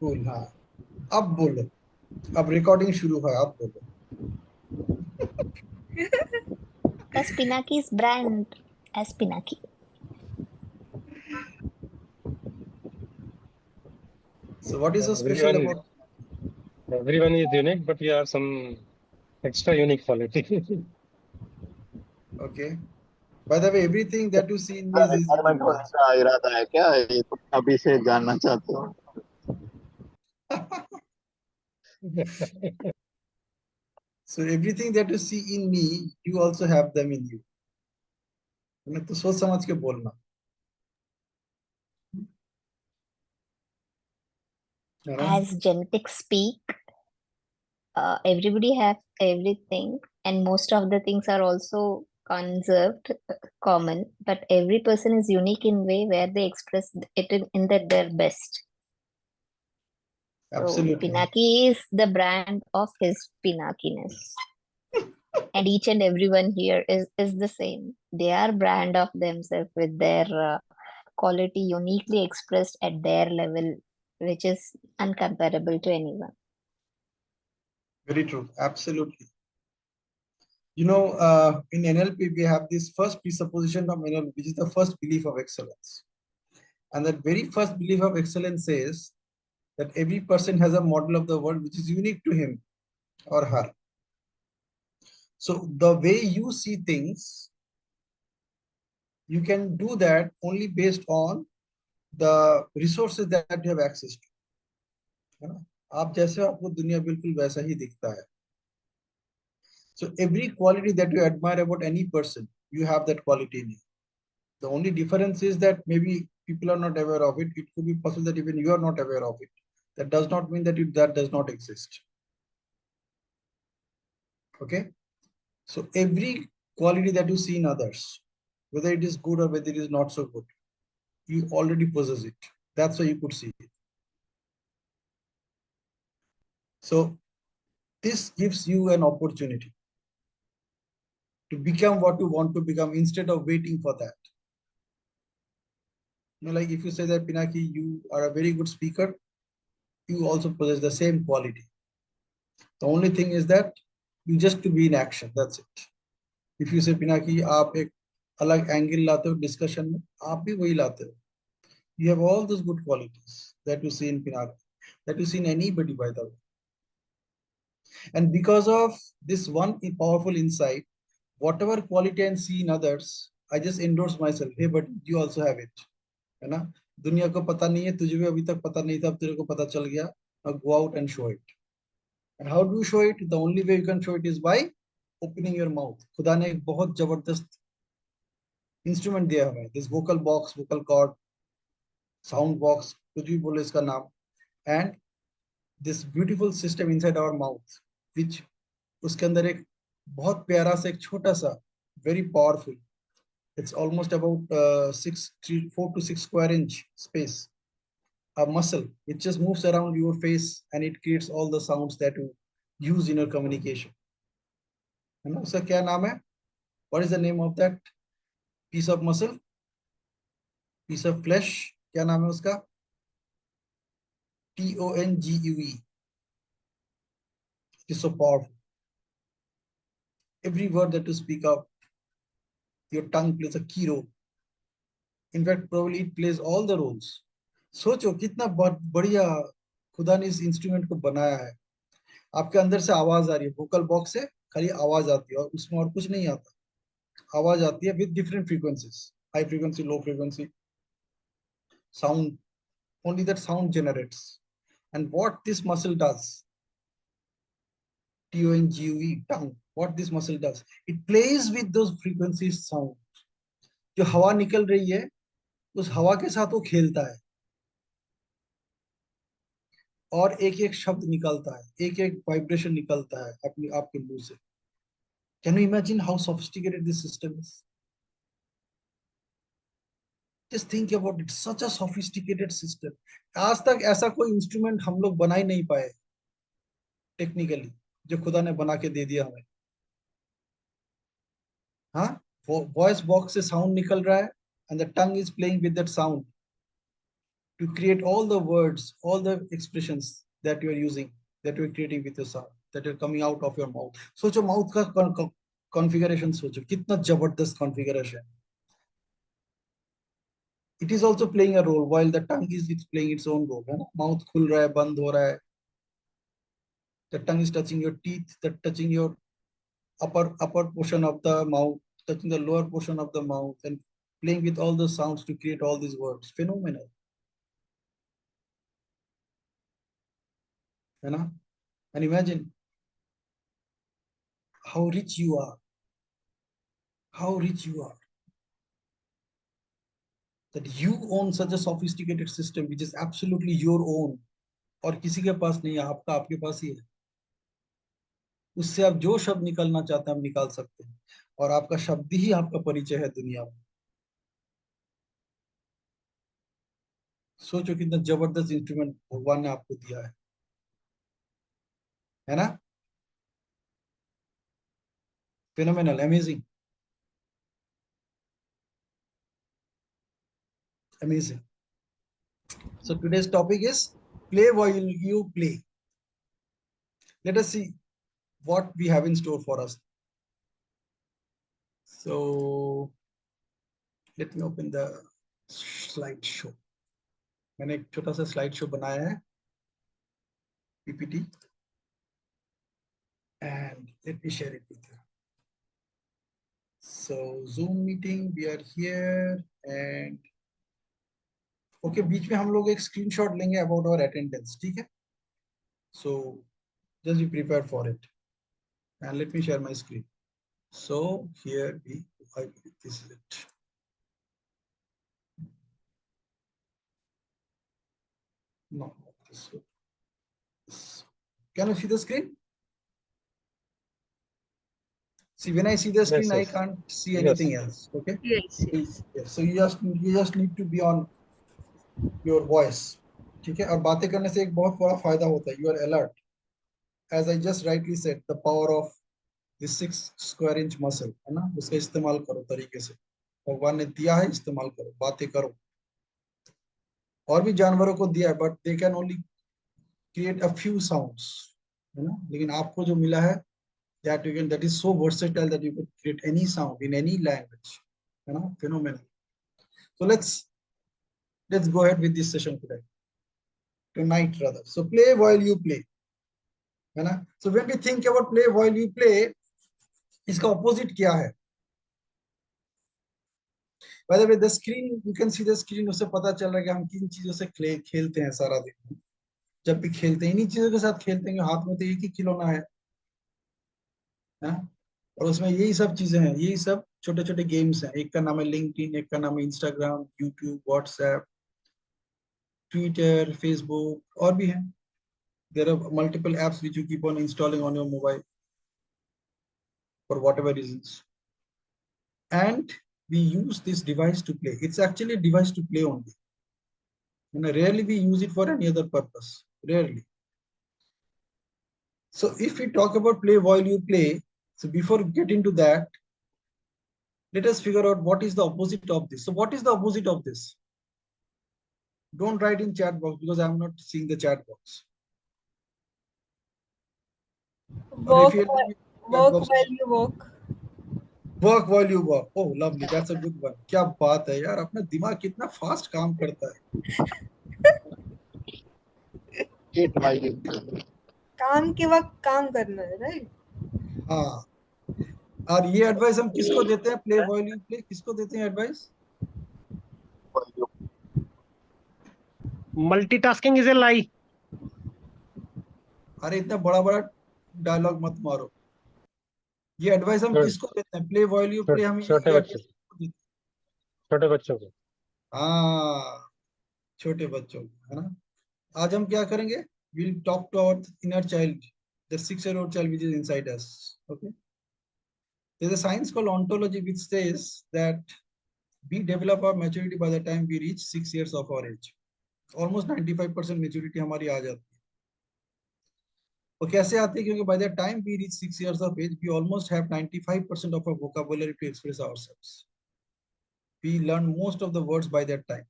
Cool. हाँ, अब बोलो, अब रिकॉर्डिंग शुरू है, अब बोलो। Because Pinaki's brand as Pinaki. So what is so special Everyone, about? everyone is unique, but you have some extra unique quality. Okay. By the way, everything that you see in me is retirement unique. होने का इरादा है क्या, ये तुम अभी से जानना चाहते हो? So everything that you see in me, you also have them in you. मैं तो सोच समझ के बोलना, है ना? As genetics speak, everybody has everything, and most of the things are also conserved, common, but every person is unique in way where they express it in their best. So Absolutely. Pinaki is the brand of his Pinakiness. And each and everyone here is the same. They are brand of themselves with their quality uniquely expressed at their level, which is uncomparable to anyone. Very true. Absolutely. You know, in NLP, we have this first presupposition of NLP, which is the first belief of excellence. And that very first belief of excellence says that every person has a model of the world which is unique to him or her. So the way you see things, you can do that only based on the resources that you have access to. है ना? आप जैसे हो, आपको दुनिया बिल्कुल वैसा ही दिखता है. So every quality that you admire about any person, you have that quality in you. The only difference is that maybe people are not aware of it. It could be possible that even you are not aware of it. That does not mean that that does not exist. Okay. So every quality that you see in others, whether it is good or whether it is not so good, you already possess it. That's why you could see it. So this gives you an opportunity to become what you want to become instead of waiting for that. You know, like if you say that, Pinaki, you are a very good speaker, you also possess the same quality. The only thing is that you just to be in action. That's it. If you say, Pinaki, आप एक अलग angle लाते हो discussion में, आप भी वही लाते हो. You have all those good qualities that you see in Pinaki, that you see in anybody, by the way. And because of this one powerful insight, whatever quality I see in others, I just endorse myself. Hey, but you also have it. है ना? दुनिया को पता नहीं है, तुझे भी अभी तक पता नहीं था, अब तेरे को पता चल गया. Now go out and show it. And how do you show it? The only way you can show it is by opening your mouth. खुदा ने एक बहुत जबरदस्त इंस्ट्रूमेंट दिया हमें. This vocal box, vocal cord, sound box, कुछ भी बोले इसका नाम. And this beautiful system inside our mouth, which उसके अंदर एक बहुत प्यारा सा एक छोटा सा, very powerful. It's almost about 4 to 6 square inch space. A muscle which just moves around your face and it creates all the sounds that you use in your communication. है ना? उसका क्या नाम है? What is the name of that piece of muscle? Piece of flesh? क्या नाम है उसका? TONGUE. It is so powerful. Every word that you speak out, your tongue plays a key role. In fact, probably it plays all the roles. सोचो कितना बढ़िया खुदा ने इस इंस्ट्रूमेंट को बनाया है. आपके अंदर से आवाज आ रही है, वोकल बॉक्स से खाली आवाज आती है और उसमें और कुछ नहीं आता. आवाज आती है with different frequencies, high frequency, low frequency, sound. Only that sound generates. And what this muscle does, TONGUE, tongue, what this muscle does, it plays with those frequencies sound. जो हवा निकल रही है, उस हवा के साथ वो खेलता है और एक एक शब्द निकलता है, एक एक वाइब्रेशन निकलता है अपनी आपके मुंह से. Can you imagine how sophisticated this system is? Just think about it. Such a sophisticated system. आज तक ऐसा कोई इंस्ट्रूमेंट हम लोग बना ही नहीं पाए टेक्निकली, जो खुदा ने बना के दे दिया हमें. हाँ, वो वॉइस बॉक्स से साउंड निकल रहा है and the tongue is playing with that sound to create all the words, all the expressions that you are using, that you are creating with your sound, that are coming out of your mouth. सोचो mouth का configuration सोचो कितना जबरदस्त configuration. It is also playing a role while the tongue is it's playing its own role. है ना? Mouth खुल रहा है, बंद हो रहा है. The tongue is touching your teeth, that touching your upper portion of the mouth, touching the lower portion of the mouth, and playing with all the sounds to create all these words. Phenomenal. You know? And imagine how rich you are. How rich you are. That you own such a sophisticated system which is absolutely your own. और किसी के पास नहीं है, आपका आपके पास ही है. उससे आप जो शब्द निकालना चाहते हैं आप निकाल सकते हैं. और आपका शब्द ही आपका परिचय है दुनिया में. सोचो कितना जबरदस्त इंस्ट्रूमेंट भगवान ने आपको दिया है ना? Phenomenal, amazing. Amazing. So today's topic is play while you play. Let us see what we have in store for us. So let me open the slideshow. मैंने एक छोटा सा स्लाइड शो बनाया है, PPT, and let me share it with you. So Zoom meeting, we are here, and okay, बीच में हम लोग एक स्क्रीनशॉट लेंगे about our attendance, ठीक है? So just be prepared for it, and let me share my screen. So here this is it. No, this way. Can you see the screen? See, when I see the screen, Yes, I can't see anything else. Okay. Yes, yes. So you just need to be on your voice. ठीक है? और बातें करने से एक बहुत बड़ा फायदा होता है. You are alert. As I just rightly said, the power of this 6 square inch muscle, है ना? उसका इस्तेमाल करो तरीके से. भगवान ने दिया है, इस्तेमाल करो, बातें करो. और भी जानवरों को दिया है, but they can only create a few sounds, है ना? लेकिन आपको जो मिला है, that is so versatile that you could create any sound in any language, you know, phenomenal. So let's go ahead with this session tonight rather. So play while you play, है ना? So when we think about play while you play, इसका opposite क्या है? By the way, the screen, you can see the screen, उससे पता चल रहा है कि हम किन चीजों से खेलते हैं सारा दिन. जब भी खेलते हैं इन्हीं चीजों के साथ खेलते हैं, हाथ में तो एक ही खिलौना है ना? और उसमें यही सब चीजें हैं, यही सब छोटे छोटे गेम्स हैं. एक का नाम है लिंक्डइन, एक का नाम है Instagram, YouTube, WhatsApp, Twitter, Facebook, और भी हैं. There are multiple apps which you keep on installing on your mobile for whatever reasons, and we use this device to play. It's actually a device to play only, and rarely we use it for any other purpose. Rarely. So if we talk about play while you play, so before we get into that, let us figure out what is the opposite of this. So what is the opposite of this? Don't write in chat box because I'm not seeing the chat box. Walk while you walk. Work while you work. Oh, lovely. That's a good one. क्या बात है यार, अपना दिमाग कितना fast काम करता है. Eat while you play. काम के वक्त काम करना है, राइट? हाँ. और ये एडवाइस हम किसको देते हैं? प्ले व्हाइल यू प्ले, किसको देते हैं advice? While you Multitasking is a lie. अरे इतना बड़ा बड़ा डायलॉग मत मारो. ये एडवाइस हम किसको देते हैं? Play while you play. हम छोटे बच्चों को. हाँ, छोटे बच्चों को, है ना? आज हम क्या करेंगे? We'll talk to our inner child, the 6-year-old child which is inside us. Okay. There's a science called ontology which says that we develop our maturity by the time we reach 6 years of our age. Almost 95% maturity हमारी आ जाती है. और कैसे आती है? क्योंकि by the time we reach 6 years of age, we almost have 95% of our vocabulary to express ourselves. We learn most of the words by that time.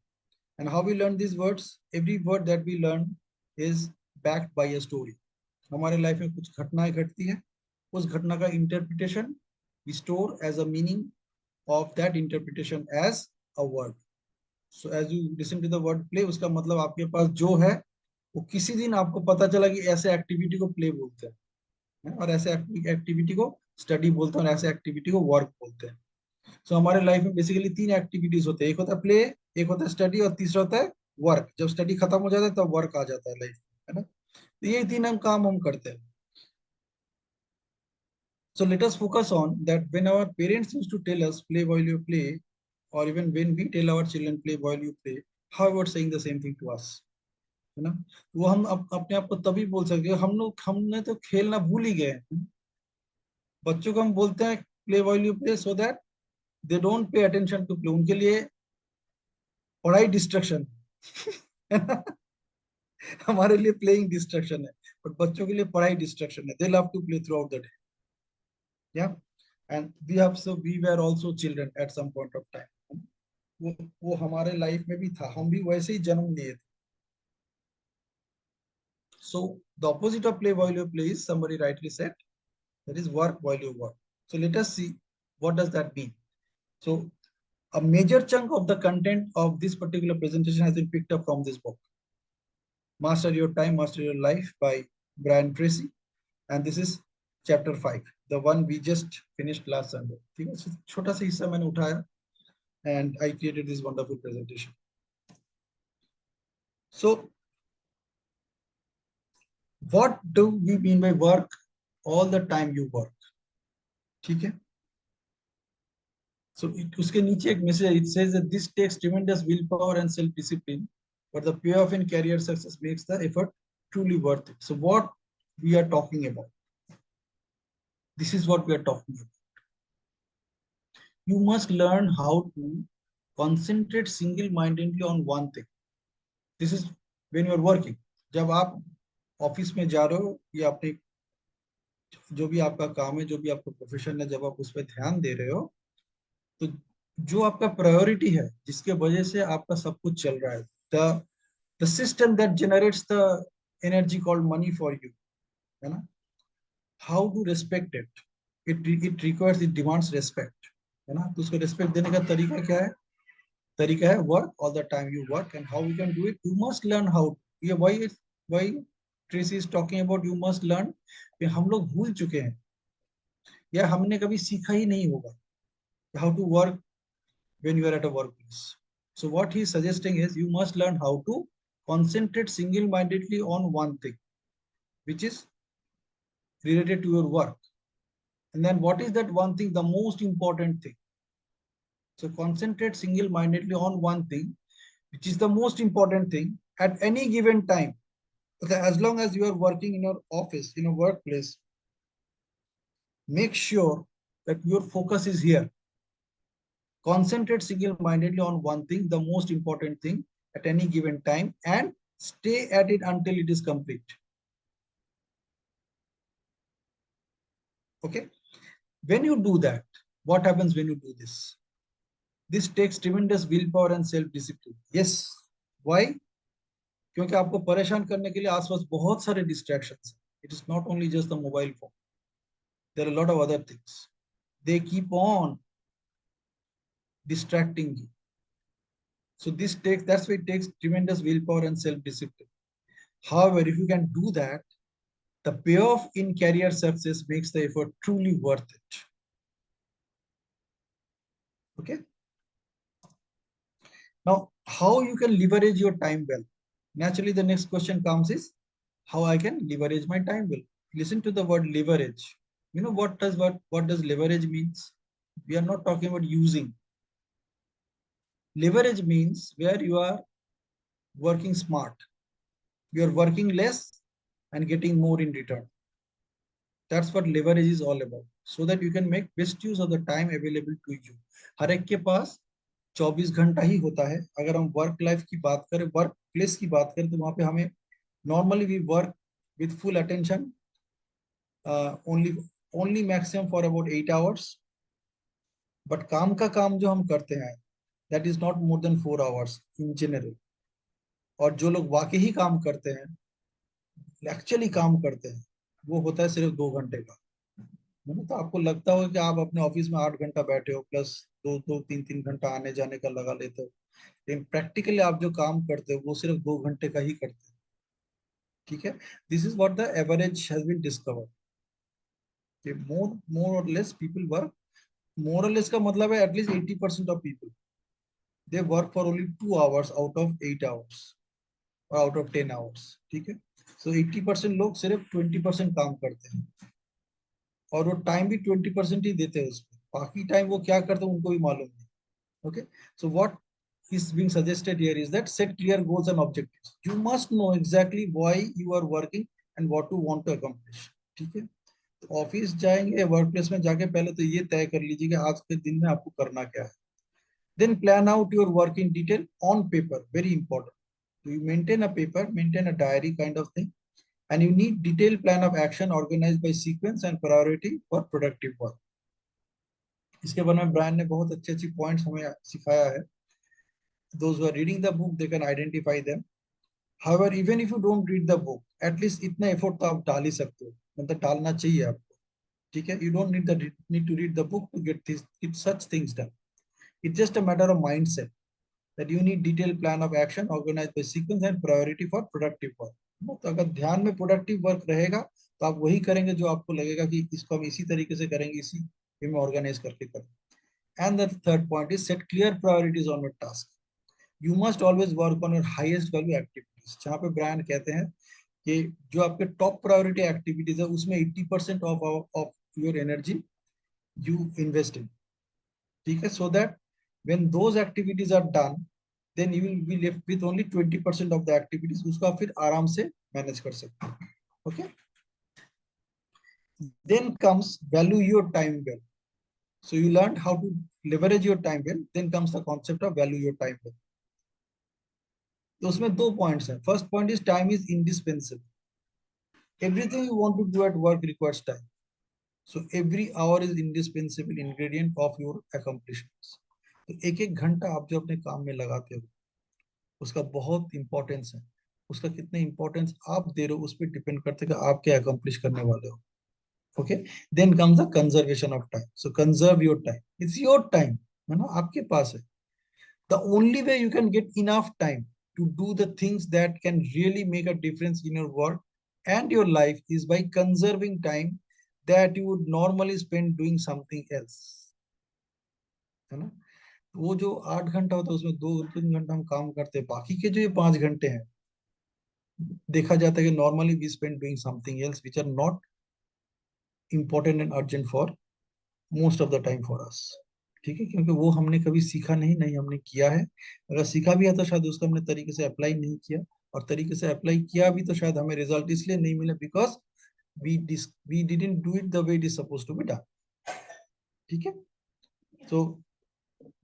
And how we learn these words? Every word that we learn is backed by a story. हमारे life में कुछ घटनाएं घटती है, उस घटना का interpretation we store as a meaning of that interpretation as a word. So as you listen to the word play, उसका मतलब आपके पास जो है वो किसी दिन आपको पता चला कि ऐसे एक्टिविटी को प्ले बोलते हैं और ऐसे एक्टिविटी को स्टडी बोलते हैं और ऐसे एक्टिविटी को वर्क बोलते हैं. सो हमारे लाइफ में बेसिकली 3 एक्टिविटीज होते हैं. एक होता है प्ले, एक होता है स्टडी और तीसरा होता है वर्क. जब स्टडी खत्म हो जाता है तब वर्क आ जाता है लाइफ में, है ना. तो ये 3 हम काम हम करते हैं. So let us focus on that when our parents used to tell us play while you play, or even when we tell our children play while you play, how about saying the same thing to us, है ना. वो हम अपने आप को तभी बोल सकते हैं हमने तो खेलना भूल ही गए हैं. बच्चों को हम बोलते हैं play while you play so that they don't pay attention to play. उनके लिए पढ़ाई डिस्ट्रक्शन है ना. हमारे लिए प्लेइंग डिस्ट्रक्शन है, बट बच्चों के लिए पढ़ाई डिस्ट्रक्शन है. They love to play throughout the day. Yeah, and we were also children at some point of time. वो हमारे लाइफ में भी था, हम भी वैसे ही जन्म लिए थे. So the opposite of play while you play is, somebody rightly said, that is work while you work. So let us see what does that mean. So a major chunk of the content of this particular presentation has been picked up from this book, Master Your Time, Master Your Life by Brian Tracy, and this is chapter 5, the one we just finished last Sunday. ठीक है, छोटा सा हिस्सा मैंने उठाया and I created this wonderful presentation. So what do we mean by work? All the time you work. ठीक है. So उसके नीचे एक message, it says that this takes tremendous willpower and self-discipline, but the payoff in career success makes the effort truly worth it. So what we are talking about? This is what we are talking about. You must learn how to concentrate single-mindedly on one thing. This is when you are working. जब आप office में जा रहे हो या अपने जो भी आपका काम है, जो भी आपका प्रोफेशन है, जब आप उस पर ध्यान दे रहे हो, तो जो आपका प्रायोरिटी है, जिसके वजह से आपका सब कुछ चल रहा है, the system that generates the energy called money for you, है ना, how to respect it. It requires, it demands respect, है ना. तो उसको respect देने का तरीका क्या है? तरीका है work all the time you work. And how we can do it? You must learn how. ये why Tracy is talking about you must learn. हम लोग भूल चुके हैं या हमने कभी सीखा ही नहीं होगा how to work when you are at a workplace. So what he is suggesting is you must learn how to concentrate single-mindedly on one thing, which is related to your work. And then what is that one thing? The most important thing. So concentrate single-mindedly on one thing, which is the most important thing at any given time. Okay, as long as you are working in your office, in a workplace, make sure that your focus is here. Concentrate single-mindedly on one thing, the most important thing at any given time, and stay at it until it is complete. Okay. When you do that, what happens when you do this? This takes tremendous willpower and self-discipline. Yes. Why? क्योंकि आपको परेशान करने के लिए आसपास बहुत सारे distractions. It is not only just the mobile phone. There are a lot of other things. They keep on distracting you. So that's why it takes tremendous willpower and self-discipline. However, if you can do that, the payoff in career success makes the effort truly worth it. Okay. Now, how you can leverage your time well? Naturally, the next question comes is how I can leverage my time well. Listen to the word leverage. You know what does leverage means? We are not talking about using. Leverage means where you are working smart. You are working less and getting more in return. That's what leverage is all about. So that you can make best use of the time available to you. हर एक के पास 24 घंटा ही होता है. अगर हम work life की बात करें, वर्क प्लेस की बात करें, तो वहां पे हमें normally we work with full attention, only maximum for about 8 hours. But काम का काम जो हम करते हैं, that is not more than 4 hours in general. और जो लोग वाकई काम करते हैं, एक्चुअली काम करते हैं, वो होता है सिर्फ 2 घंटे का। तो आपको लगता होगा कि आप अपने ऑफिस में 8 घंटा बैठे हो, प्लस 2-3 घंटा आने जाने का लगा लेते हो, लेकिन प्रैक्टिकली आप जो काम करते हो वो सिर्फ 2 घंटे का ही करते हो। ठीक है, this is what the average has been discovered. More और लेस पीपल वर्क, मोर और लेस का मतलब है at least 80% of people they work for only 2 hours out of 8 hours और आउट ऑफ 10 hours। ठीक है, सो 80% लोग सिर्फ 20% काम करते हैं, और वो टाइम भी 20% ही देते हैं उसमें, बाकी टाइम वो क्या करते हैं उनको भी मालूम नहीं। Okay, so what is being suggested here is that set clear goals and objectives. You must know exactly why you are working and what you want to accomplish. ठीक है, तो ऑफिस जाएंगे, वर्क प्लेस में जाके पहले तो ये तय कर लीजिए कि आज के दिन में आपको करना क्या है। Then plan out your work in detail on paper. Very important. So you maintain a paper, maintain a diary kind of thing, and you need detailed plan of action organized by sequence and priority for productive work. इसके बारे में Brian ने बहुत अच्छी अच्छी points हमें सिखाया है। Those who are reading the book, they can identify them. However, even if you don't read the book, at least इतना एफर्ट तो आप डाल ही सकते हो, मतलब डालना चाहिए आपको। ठीक है, you don't need to read the book to get such things done. It's just a matter of mindset that you need detailed plan of action organized by sequence and priority for productive work. तो अगर ध्यान में productive work रहेगा तो आप वही करेंगे जो आपको लगेगा कि इसको हम इसी तरीके से करेंगे, इसी वे में ऑर्गेनाइज करके करेंगे। And the third point is set clear priorities on your task. You must always work on your highest value activities, जहाँ पे ब्रायन कहते हैं कि जो आपके टॉप प्रायोरिटी एक्टिविटीज है उसमें 80% of your energy you invest in. ठीक है, so that when those activities are done then you will be left with only 20% of the activities, उसको आप फिर आराम से मैनेज कर सकते हैं। Okay, then comes value your time well. So you learned how to leverage your time well. Then comes the concept of value your time well. तो उसमें 2 पॉइंट्स हैं। First point is time is indispensable. Everything you want to do at work requires time, so every hour is indispensable ingredient of your accomplishments. तो एक एक घंटा आप जो अपने काम में लगाते हो उसका बहुत इंपॉर्टेंस है। उसका कितने इंपॉर्टेंस आप दे रहे हो उस पर डिपेंड करते हैं कि आप क्या अकम्प्लिश करने वाले हो। Okay, then comes the conservation of time. So conserve your time. It's your time, है ना, आपके पास है। The only way you can get enough time to do the things that can really make a difference in your work and your life is by conserving time that you would normally spend doing something else, है ना। वो जो 8 घंटा होता है उसमें 2-3 घंटा हम काम करते हैं, बाकी के जो ये 5 घंटे हैं देखा जाता है कि normally we spend doing something else which are not important and urgent for most of the time for us। ठीक है, क्योंकि वो हमने कभी सीखा नहीं, नहीं हमने किया है। अगर सीखा भी है तो शायद उसको हमने तरीके से अप्लाई नहीं किया, और तरीके से अप्लाई किया भी तो शायद हमें रिजल्ट इसलिए नहीं मिला because we didn't do it the way it is supposed to be done। ठीक है, so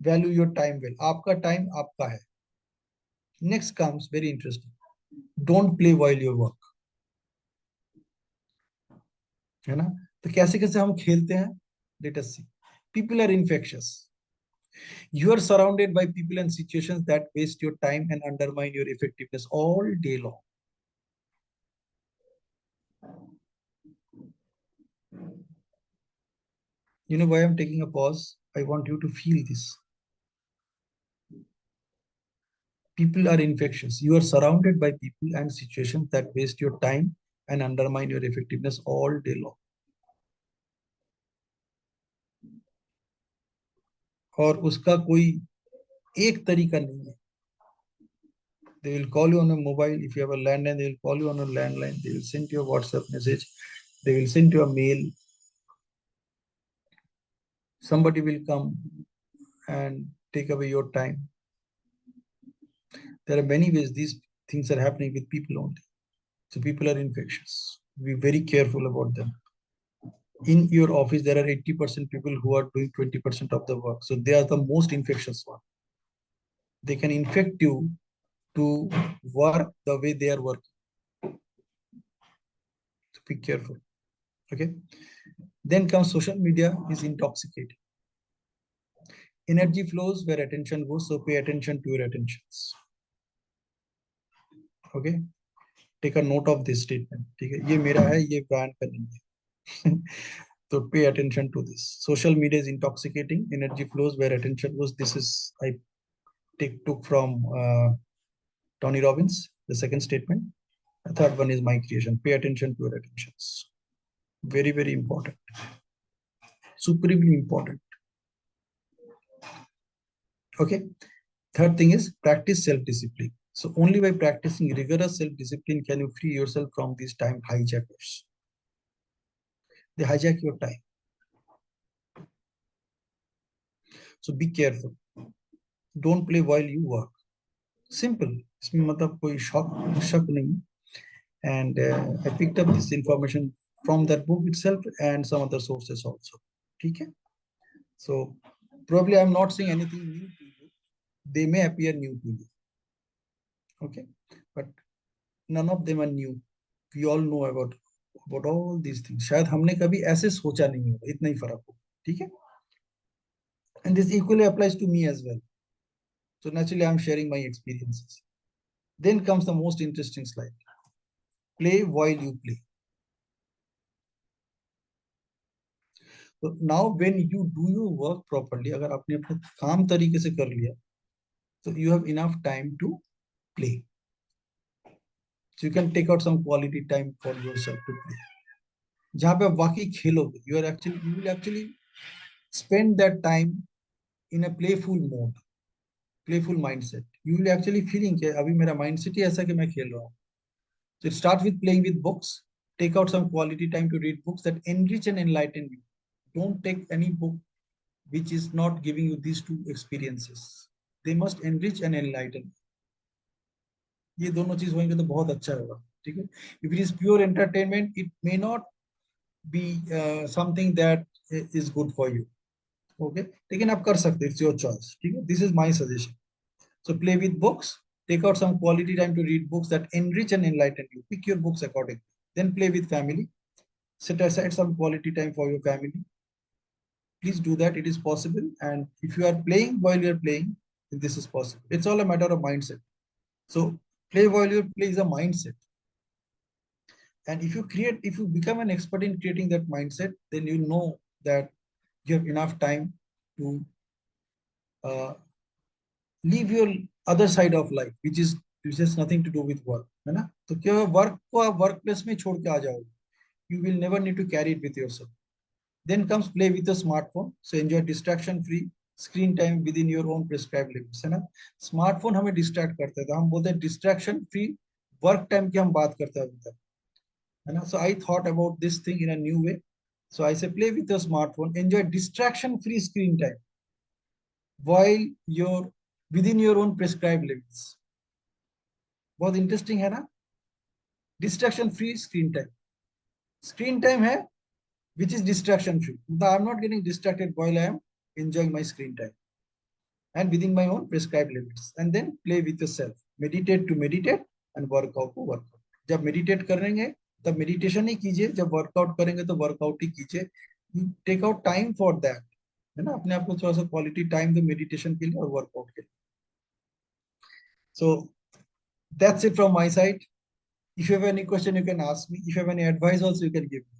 value your time well। आपका टाइम आपका है। Next comes very interesting, don't play while you work, है ना। तो कैसे कैसे हम खेलते हैं, let us see. People are infectious. You are surrounded by people and situations that waste your time and undermine your effectiveness all day long. You know why I'm taking a pause? I want you to feel this. People are infectious. You are surrounded by people and situations that waste your time and undermine your effectiveness all day long. और उसका कोई एक तरीका नहीं है। They will call you on a mobile. If you have a landline, they will call you on a landline. They will send you a WhatsApp message. They will send you a mail. Somebody will come and take away your time. There are many ways these things are happening with people only. So people are infectious. Be very careful about them. In your office, there are 80% people who are doing 20% of the work. So they are the most infectious one. They can infect you to work the way they are working. So be careful. Okay. Then comes social media is intoxicating. Energy flows where attention goes. So pay attention to your attentions. Okay, take a note of this statement. ठीक है, ये मेरा है, ये brand का नहीं है. So pay attention to this. Social media is intoxicating. Energy flows where attention goes. This is I took from Tony Robbins. The second statement. The third one is my creation. Pay attention to your attentions. Very, very important. Supremely important. Okay. Third thing is practice self-discipline. So only by practicing rigorous self-discipline can you free yourself from these time hijackers. They hijack your time. So be careful. Don't play while you work. Simple. इसमें मतलब कोई शक नहीं. And I picked up this information from that book itself and some other sources also. Okay. So probably I'm not saying anything new to you. They may appear new to you. Okay. But none of them are new. We all know about all these things. शायद हमने कभी ऐसे सोचा नहीं होगा, इतना ही फर्क हो. ठीक है. And this equally applies to me as well. So naturally I'm sharing my experiences. Then comes the most interesting slide. Play while you play. So now when you do your work properly, अगर आपने अपना काम तरीके से कर लिया, so you have enough time to play. So you can take out some quality time for yourself to play. जहाँ पे आप वाकई खेलोगे, you will actually spend that time in a playful mode, playful mindset. You will actually feeling कि अभी मेरा mindset ही ऐसा कि मैं खेल रहा हूँ. So start with playing with books. Take out some quality time to read books that enrich and enlighten you. Don't take any book which is not giving you these two experiences. They must enrich and enlighten. ये दोनों चीज होंगे तो बहुत अच्छा होगा. ठीक है. If it is pure entertainment, it may not be something that is good for you. Okay. लेकिन आप कर सकते. It's your choice. ठीक है. This is my suggestion. So play with books. Take out some quality time to read books that enrich and enlighten you. Pick your books accordingly. Then play with family. Set aside some quality time for your family. Please do that. It is possible. And if you are playing while you are playing, this is possible. It's all a matter of mindset. So play while you play is a mindset. And if you become an expert in creating that mindset, then you know that you have enough time to leave your other side of life, which has nothing to do with work. है ना? तो क्या work को आप workplace में छोड़ के आ जाओगे. You will never need to carry it with yourself. Then comes play with a smartphone. So enjoy distraction-free screen time within your own prescribed limits. है ना? Smartphone हमें distract करता है. तो हम बोलते हैं distraction-free work time की हम बात करते हैं अभी तक. है ना? So I thought about this thing in a new way. So I say play with your smartphone. Enjoy distraction-free screen time while you're within your own prescribed limits. बहुत interesting है ना? Distraction-free screen time. Screen time है which is distraction free. I'm not getting distracted while I am enjoying my screen time and within my own prescribed limits. And then play with yourself. Meditate to meditate and workout to workout. जब meditate करेंगे तब meditation ही कीजिए, जब workout करेंगे तो workout ही कीजिए. You take out time for that. है ना? अपने आप को थोड़ा सा quality time दो meditation के लिए और workout के लिए. So that's it from my side. If you have any question, you can ask me. If you have any advice also, you can give me.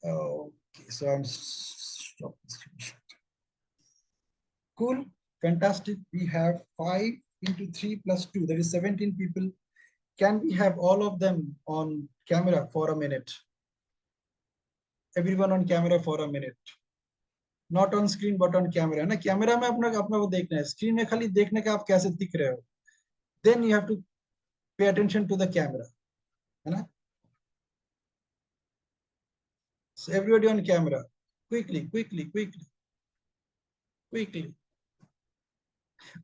Okay, so I'm stopping screenshot. Cool, fantastic. We have 5 into 3 plus 2, that is 17 people. Can we have all of them on camera for a minute? Everyone on camera for a minute. Not on screen, but on camera. ना camera में अपना वो देखना है. Screen में खाली देखने का आप कैसे दिख रहे हो. Then you have to pay attention to the camera. है ना? So everybody on camera. Quickly.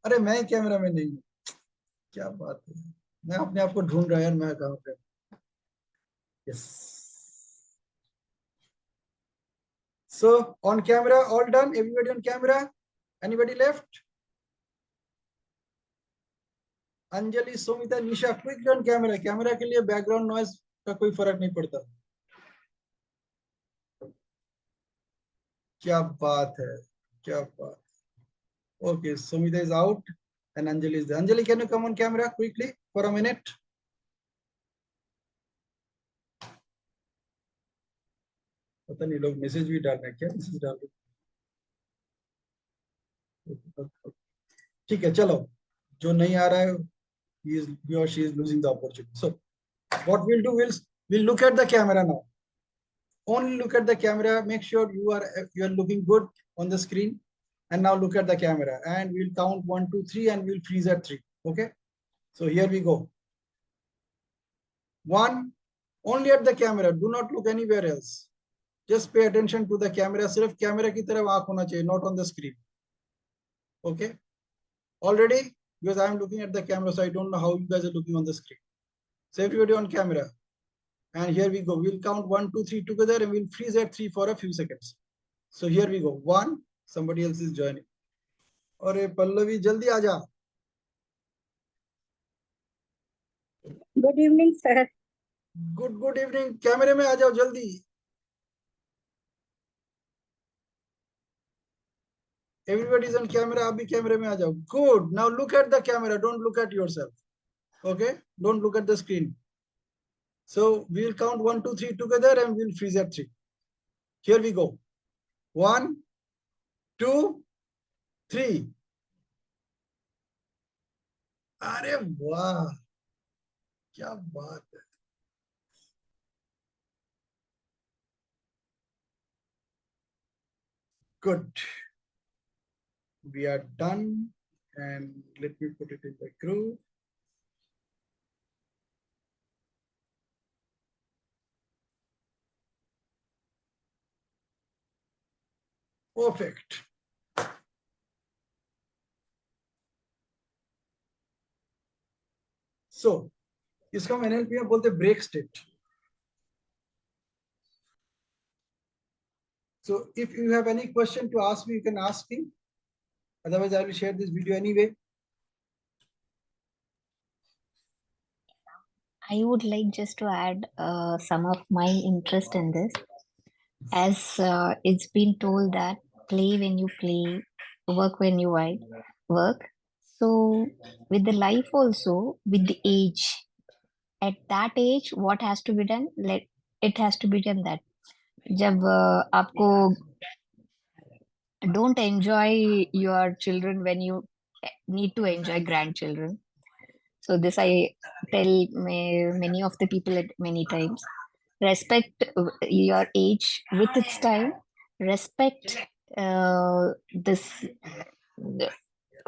अरे मैं कैमरा में नहीं हूँ. क्या बात है. मैं अपने आप को ढूंढ रहा यार, मैं कहाँ पे. Yes. So on camera, all done. Everybody on camera. Anybody left? Anjali, Sumita, Nisha, quick on camera. Camera के लिए बैकग्राउंड नॉइज का कोई फर्क नहीं पड़ता. क्या बात है, क्या बात. Okay, Sumita is out and Anjali is there. Anjali, can you come on camera quickly for a minute? पता नहीं लोग मैसेज भी डाल रहे हैं, क्या मैसेज डाल रहे हैं? ठीक है, चलो, जो नहीं आ रहा है, he or she is losing the opportunity. So what we'll do is we'll look at the camera now. Only look at the camera, make sure you are looking good on the screen. And now look at the camera and we'll count 1 2 3 and we'll freeze at 3. Okay, so here we go. 1, only at the camera, do not look anywhere else. Just pay attention to the camera. सिर्फ camera की तरफ आंख होना चाहिए, not on the screen. Okay, already, because I am looking at the camera, so I don't know how you guys are looking on the screen. So everybody on camera, and here we go. We'll count 1 2 3 together and we'll freeze at 3 for a few seconds. So here we go. 1, somebody else is joining. अरे पल्लवी जल्दी आ जा. Good evening sir. Good evening. कैमरे में आ जाओ जल्दी. Everybody is on camera. आप भी कैमरे में आ जाओ. Good. Now look at the camera. Don't look at yourself. Okay. Don't look at the screen. So we'll count 1 2 3 together and we'll freeze at 3. Here we go. 1 2 3. अरे वाह, क्या बात है. Good. We are done, and let me put it in the group. Perfect. So इसको हम NLP में बोलते break state. So if you have any question to ask me, you can ask me. Otherwise, I will share this video anyway. I would like just to add some of my interest in this. As it's been told that play when you play, work when you work. So with the life also, with the age, at that age, what has to be done? It has to be done that. जब आपको don't enjoy your children when you need to enjoy grandchildren. So this I tell many of the people at many times. Respect your age with its time. Respect this the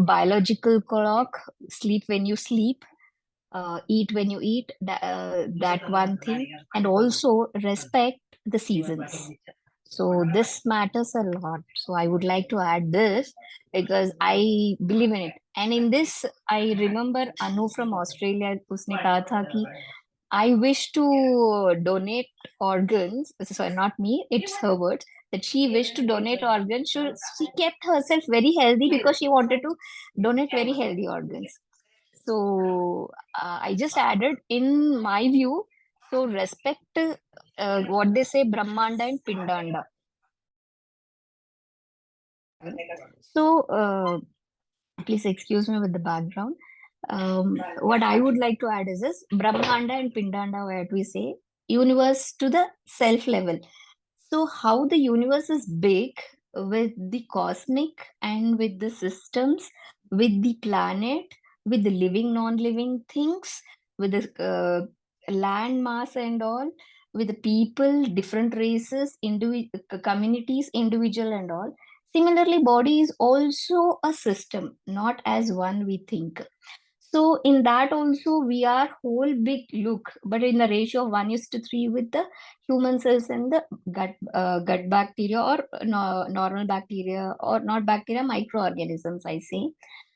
biological clock. Sleep when you sleep. Eat when you eat. That one thing. And also respect the seasons. So this matters a lot. So I would like to add this because I believe in it. And in this, I remember Anu from Australia, उसने कहा था कि I wish to donate organs. Sorry, not me. It's her words that she wished to donate organs. She kept herself very healthy because she wanted to donate very healthy organs. So I just added in my view. So respect what they say, Brahmanda and Pindanda. So please excuse me with the background. What I would like to add is this: Brahmanda and Pindanda, what we say, universe to the self level. So how the universe is big with the cosmic and with the systems, with the planet, with the living, non-living things, with the land mass and all, with the people, different races, communities, individual and all. Similarly, body is also a system, not as one we think. So in that also we are whole big look, but in the ratio of 1:3 with the human cells and the gut bacteria or normal bacteria or not bacteria, microorganisms, I say.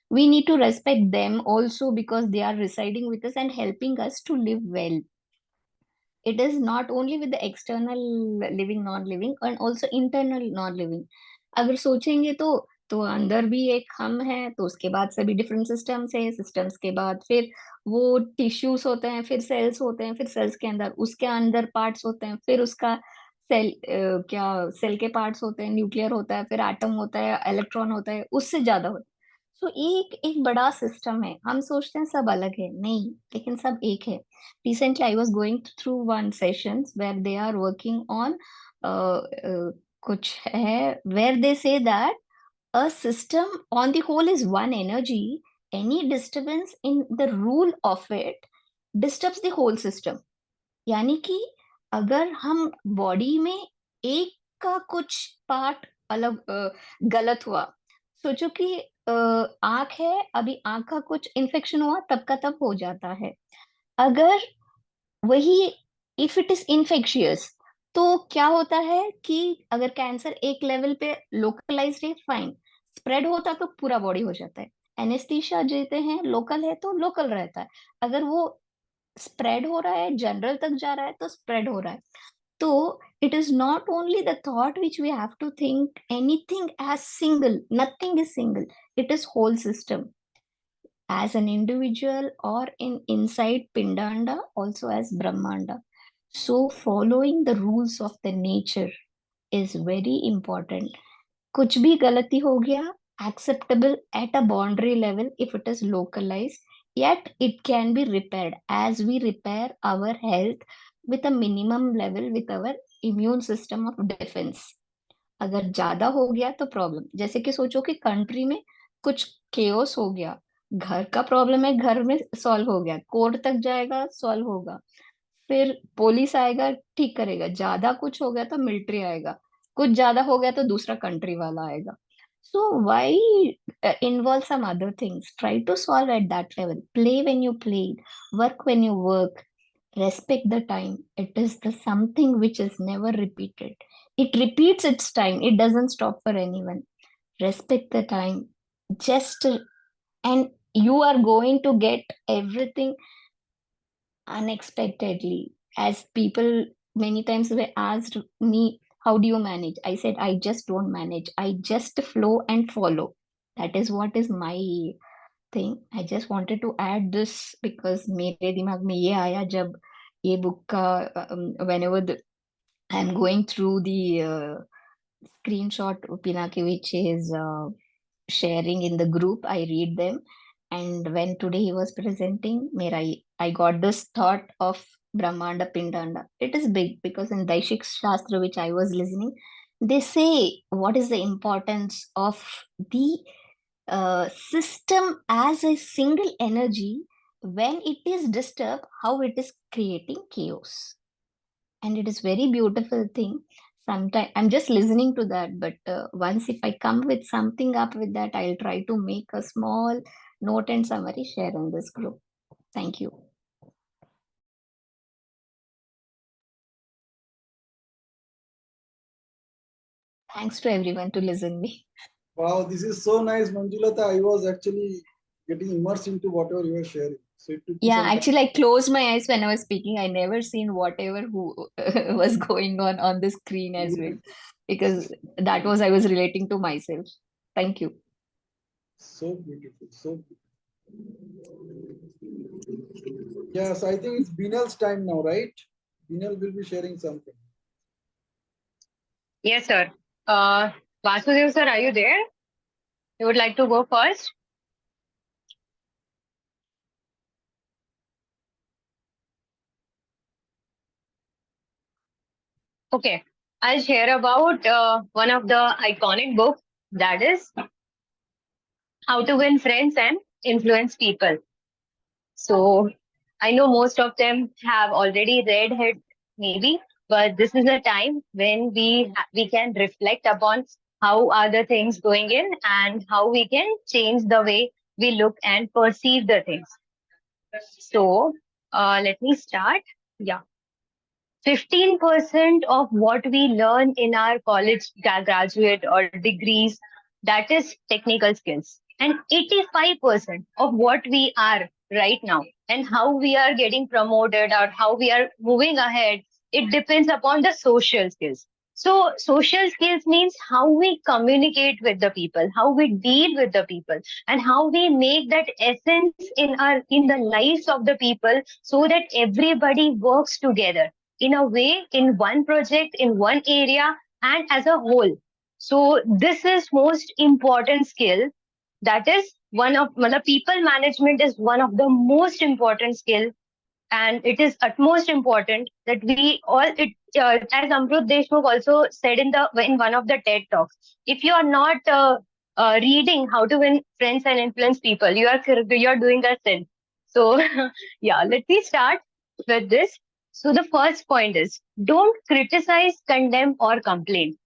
We need to respect them also because they are residing with us and helping us to live well. It is not only with the external living, non-living, and also internal non-living. अगर सोचेंगे तो अंदर भी एक हम है, तो उसके बाद सभी डिफरेंट सिस्टम्स है, सिस्टम्स के बाद फिर वो टिश्यूज होते हैं, फिर सेल्स होते हैं, फिर सेल्स के अंदर उसके अंदर पार्ट्स होते हैं, फिर उसका सेल क्या सेल के पार्ट्स होते हैं, न्यूक्लियर होता है, फिर एटम होता है, इलेक्ट्रॉन होता है, उससे ज्यादा होता है। सो एक एक बड़ा सिस्टम है। हम सोचते हैं सब अलग है, नहीं, लेकिन सब एक है। Recently I was going through one sessions where they are working on कुछ है where they say that a system on the whole is one energy. Any disturbance in the rule of it disturbs the whole system. यानी कि अगर हम body में एक का कुछ पार्ट अलग गलत हुआ, सोचो कि आंख है, अभी आंख का कुछ इन्फेक्शन हुआ, तब का तब हो जाता है। अगर वही इफ इट इज इन्फेक्शियस, तो क्या होता है कि अगर कैंसर एक लेवल पे लोकलाइज्ड है, फाइन, स्प्रेड होता तो पूरा बॉडी हो जाता है। एनेस्थीसिया देते हैं, लोकल है तो लोकल रहता है। अगर वो स्प्रेड हो रहा है, जनरल तक जा रहा है, तो स्प्रेड हो रहा है। तो it is not only the thought which we have to think anything as single. Nothing is single, it is whole system, as an individual or in inside Pindanda, also as Brahmanda. So following the rules of the nature is very important. कुछ भी गलती हो गया, acceptable at a boundary level if it is localized, yet it can be repaired as we repair our health with a minimum level with our immune system of defense. अगर ज्यादा हो गया तो प्रॉब्लम, जैसे कि सोचो कि कंट्री में कुछ केओस हो गया, घर का प्रॉब्लम है, घर में सॉल्व हो गया, कोर्ट तक जाएगा, सॉल्व होगा, फिर पुलिस आएगा, ठीक करेगा, ज्यादा कुछ हो गया तो मिलिट्री आएगा, कुछ ज्यादा हो गया तो दूसरा कंट्री वाला आएगा। So why involve some other things, try to solve at that level, play when you play, work when you work, respect the time. It is the something which is never repeated. It repeats its time, it doesn't stop for anyone. Respect the time, just and you are going to get everything unexpectedly. As people many times were asked me, how do you manage? I said, I just don't manage, I just flow and follow. That is what is my thing. I just wanted to add this because मेरे दिमाग में ये आया जब ये book का whenever I am going through the screenshot Pinaki which is sharing in the group, I read them, and when today he was presenting, I got this thought of Brahmanda Pindanda. It is big because in Daishik Shastra which I was listening, they say what is the importance of the system as a single energy. When it is disturbed, how it is creating chaos, and it is very beautiful thing. Sometimes I'm just listening to that, but once if I come with something up with that, I'll try to make a small note and summary share in this group. Thank you. Thanks to everyone to listen me. Wow, this is so nice, Manjulata. I was actually getting immersed into whatever you were sharing. So it took me Yeah, some time. actually, I closed my eyes when I was speaking. I never seen whatever who was going on the screen as well, because that was I was relating to myself. Thank you. So beautiful, so beautiful. Yes, I think it's Binal's time now, right? Binal will be sharing something. Yes, sir. Vasudev, sir, are you there? You would like to go first? Okay, I'll share about one of the iconic books, that is How to Win Friends and Influence People. So I know most of them have already read it, maybe, but this is a time when we can reflect upon how are the things going in and how we can change the way we look and perceive the things. So let me start. Yeah. 15% of what we learn in our college graduate or degrees, that is technical skills. And 85% of what we are right now and how we are getting promoted or how we are moving ahead, it depends upon the social skills. So social skills means how we communicate with the people, how we deal with the people, and how we make that essence in the lives of the people so that everybody works together. in a way, in one project, in one area, and as a whole. So this is most important skill. That is one of the people management is one of the most important skill, and it is utmost important that we all as Amrut Deshmukh also said in one of the TED talks, if you are not reading How to Win Friends and Influence People, you are doing a sin. So yeah, let me start with this. So the first point is, don't criticize, condemn, or complain.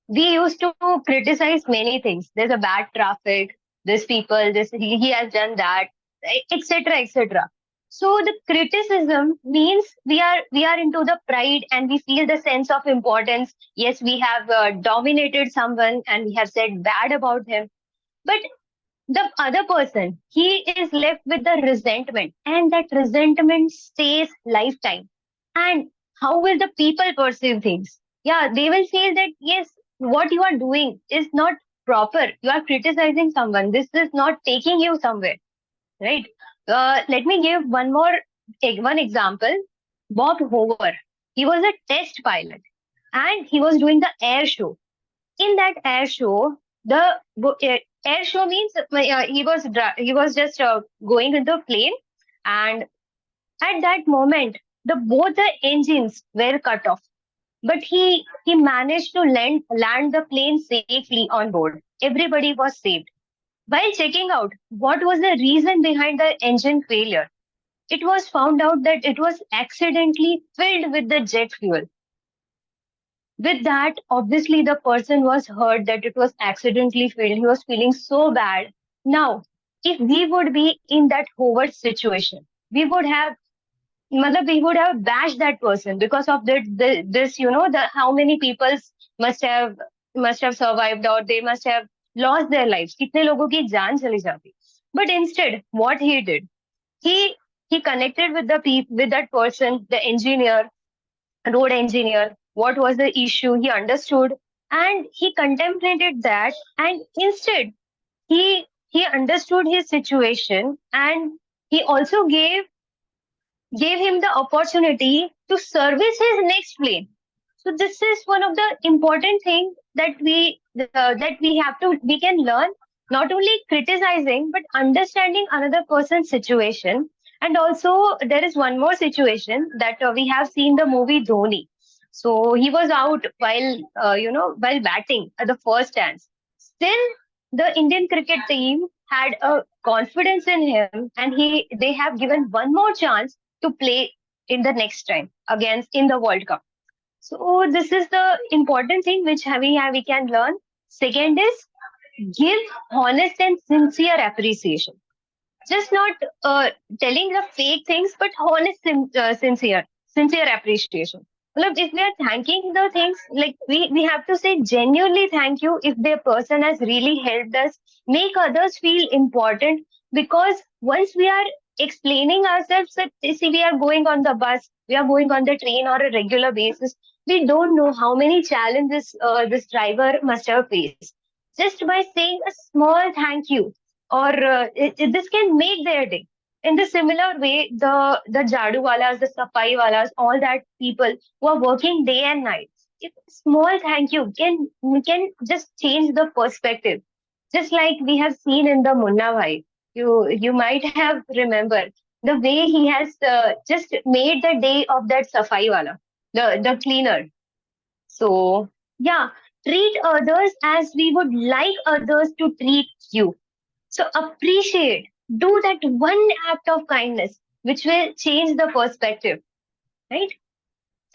We used to criticize many things. There's a bad traffic, this people, this he has done that, etc., etc. So the criticism means we are into the pride and we feel the sense of importance. Yes, we have dominated someone and we have said bad about him, but the other person, he is left with the resentment, and that resentment stays lifetime. And how will the people perceive things? Yeah, they will say that yes, what you are doing is not proper. You are criticizing someone. This is not taking you somewhere, right? Let me give one example. Bob Hoover, he was a test pilot and he was doing the air show. In that air show, air show means he was just going in the plane, and at that moment, both the engines were cut off. But he managed to land the plane safely on board. Everybody was saved. While checking out, what was the reason behind the engine failure? It was found out that it was accidentally filled with the jet fuel. With that, obviously the person was hurt that it was accidentally filled. He was feeling so bad. Now, if we would be in that Howard situation, we would have we would have bashed that person because of this, the how many people must have survived, or they must have lost their lives. कितने लोगों की जान चली जाती. But instead, what he did, he he connected with with that person, the engineer, road engineer. What was the issue? He understood and he contemplated that, and instead he understood his situation, and he also gave him the opportunity to service his next plane. So this is one of the important things that we can learn, not only criticizing but understanding another person's situation. And also there is one more situation that we have seen the movie Dhoni. So he was out while batting at the first stance. Still, the Indian cricket team had a confidence in him, and they have given one more chance to play in the next time against in the World Cup. So this is the important thing which we can learn. Second is, give honest and sincere appreciation. Just not telling the fake things, but honest, sincere appreciation. Look, if we are thanking the things, like we have to say genuinely thank you if the person has really helped us, make others feel important. Because once we are explaining ourselves that, see, we are going on the bus, we are going on the train or a regular basis, we don't know how many challenges this driver must have faced. Just by saying a small thank you, or this can make their day. In the similar way, the jadu walas, the safai walas, all that people who are working day and night, if a small thank you can just change the perspective. Just like we have seen in the Munna Bhai, you might have remembered the way he has just made the day of that safai wala, the cleaner. So yeah, treat others as we would like others to treat you. So appreciate, do that one act of kindness which will change the perspective, right?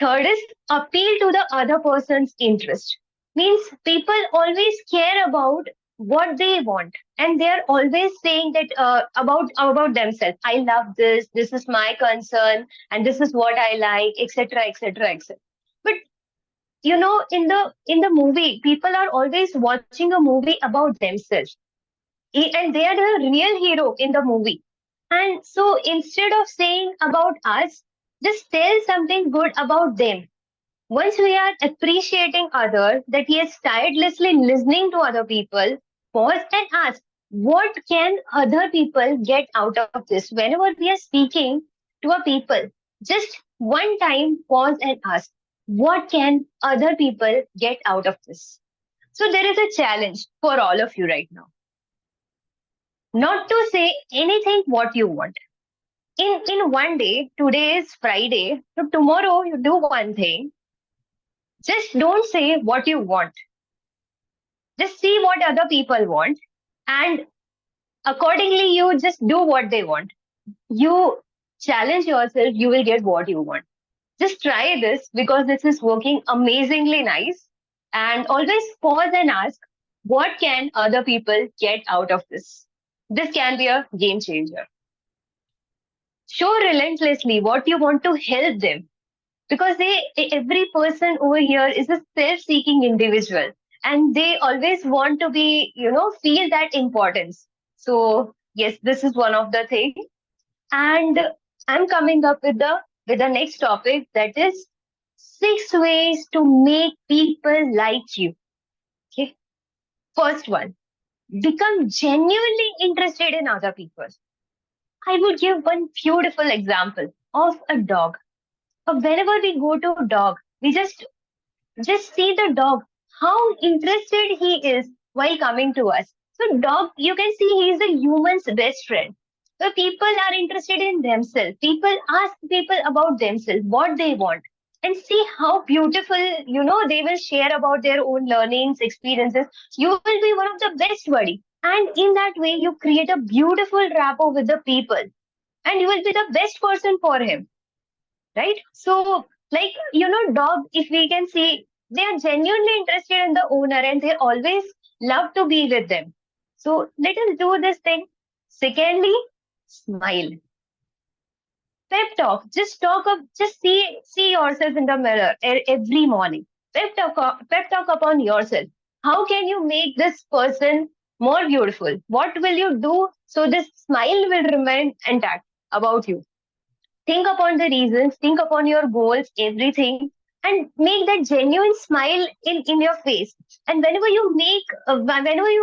Third is, appeal to the other person's interest. Means people always care about what they want, and they are always saying that about themselves. I love this. This is my concern, and this is what I like, etc., etc., etc. But in the movie, people are always watching a movie about themselves, and they are the real hero in the movie. And so instead of saying about us, just tell something good about them. Once we are appreciating others, that he is tirelessly listening to other people, pause and ask, what can other people get out of this? Whenever we are speaking to a people, just one time pause and ask, what can other people get out of this? So there is a challenge for all of you right now. Not to say anything what you want. In one day, today is Friday, so tomorrow you do one thing. Just don't say what you want. Just see what other people want, and accordingly you just do what they want. You challenge yourself, you will get what you want. Just try this because this is working amazingly nice. And always pause and ask, what can other people get out of this? This can be a game changer. Show relentlessly what you want to help them, because every person over here is a self-seeking individual, and they always want to be, feel that importance. So yes, this is one of the things. And I'm coming up with the next topic, that is 6 ways to make people like you. Okay. First one, become genuinely interested in other people. I would give one beautiful example of a dog. Whenever we go to a dog, we just see the dog, how interested he is while coming to us. So dog, you can see he is a human's best friend. So people are interested in themselves. People ask people about themselves, what they want, and see how beautiful, they will share about their own learnings, experiences. You will be one of the best buddy. And in that way, you create a beautiful rapport with the people, and you will be the best person for him, right? So, like, dog, if we can see, they are genuinely interested in the owner and they always love to be with them. So let us do this thing. Secondly, smile. Pep talk. Just see yourself in the mirror every morning. Pep talk upon yourself. How can you make this person more beautiful? What will you do so this smile will remain intact about you? Think upon the reasons, think upon your goals, everything, and make that genuine smile in your face. And whenever you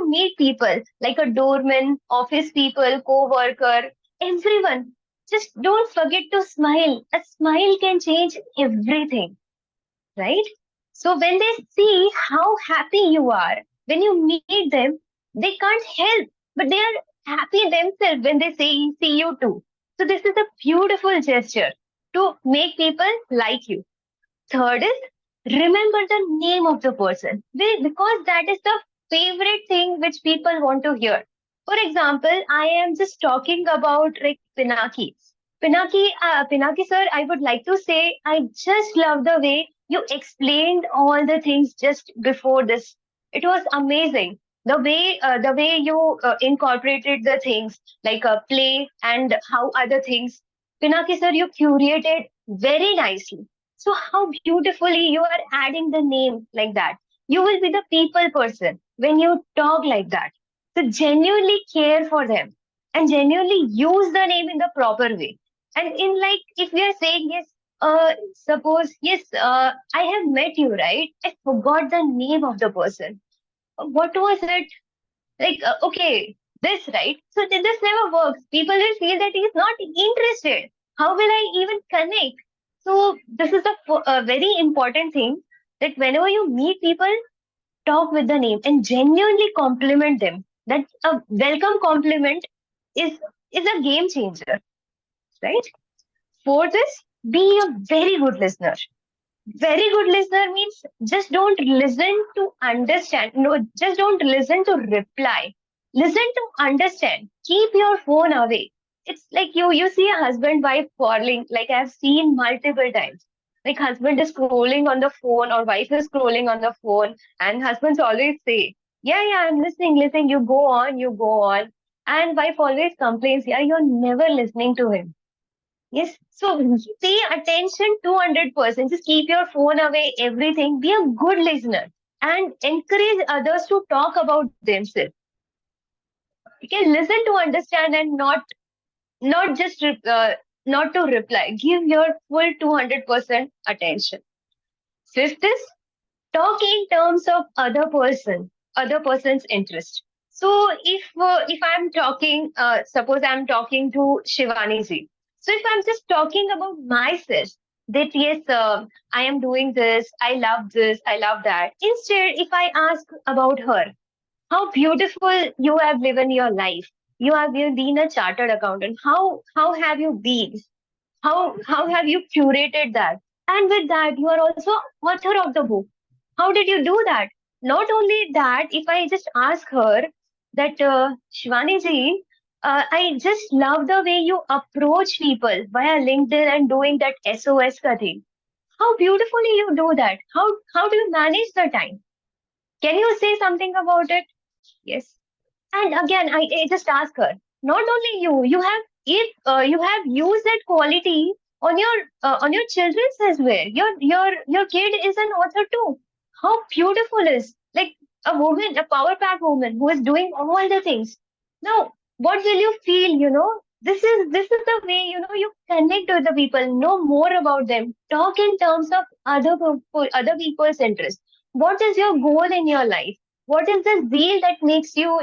meet people like a doorman, office people, co-worker, everyone, just don't forget to smile. A smile can change everything, right? So when they see how happy you are, when you meet them, they can't help, but they are happy themselves when they see you too. So this is a beautiful gesture to make people like you. Third is, remember the name of the person, because that is the favorite thing which people want to hear. For example, I am just talking about like Pinaki. Pinaki sir, I would like to say I just love the way you explained all the things just before this. It was amazing. The way you incorporated the things like play and how other things. Pinaki sir, you curated very nicely. So how beautifully you are adding the name like that. You will be the people person when you talk like that. So genuinely care for them and genuinely use the name in the proper way. And in like, if we are saying yes, suppose, yes, I have met you, right? I forgot the name of the person. What was it? Like, okay, this, right? So this never works. People will feel that he is not interested. How will I even connect? So this is a very important thing, that whenever you meet people, talk with the name and genuinely compliment them. That a welcome compliment is a game changer, right? Fourth is, be a very good listener. Very good listener means just don't listen to understand. No, just don't listen to reply. Listen to understand. Keep your phone away. It's like you see a husband wife quarreling, like I've seen multiple times. Like husband is scrolling on the phone or wife is scrolling on the phone, and husbands always say, yeah, yeah, I'm listening, you go on, you go on. And wife always complains, yeah, you're never listening to him. Yes. So pay attention 200%. Just keep your phone away, everything. Be a good listener and encourage others to talk about themselves. You can listen to understand and not just not to reply. Give your full 200% attention. Fifth is, talk in terms of other person's interest. So if I'm talking, suppose I'm talking to Shivani ji. So if I'm just talking about myself, that yes, I am doing this, I love this, I love that. Instead, if I ask about her, how beautiful you have lived your life. You have been a chartered accountant. How have you been? How have you curated that? And with that, you are also author of the book. How did you do that? Not only that, if I just ask her that Shivani ji, I just love the way you approach people via LinkedIn and doing that SOS ka thing. How beautifully you do that. How do you manage the time? Can you say something about it? Yes. And again, I just ask her. Not only you, you have used that quality on your children's as well. Your kid is an author too. How beautiful is like a woman, a power pack woman who is doing all the things. Now, what will you feel? This is the way you connect with the people, know more about them, talk in terms of other people's interests. What is your goal in your life? What is the zeal that makes you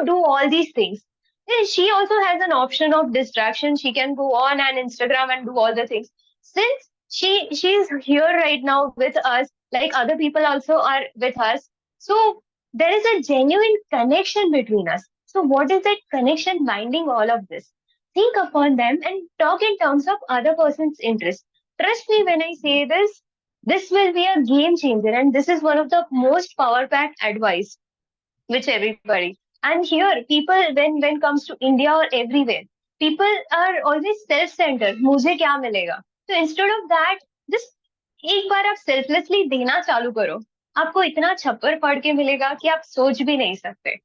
do all these things? Yeah, she also has an option of distraction. She can go on and Instagram and do all the things. Since she's here right now with us, like other people also are with us, so there is a genuine connection between us. So what is that connection binding all of this? Think upon them and talk in terms of other person's interest. Trust me when I say this will be a game changer, and this is one of the most power packed advice which everybody. And here, people when comes to India or everywhere, people are always self-centered. मुझे क्या मिलेगा? So instead of that, just एक बार आप selflessly देना चालू करो. आपको इतना छप्पर फाड़ के मिलेगा कि आप सोच भी नहीं सकते.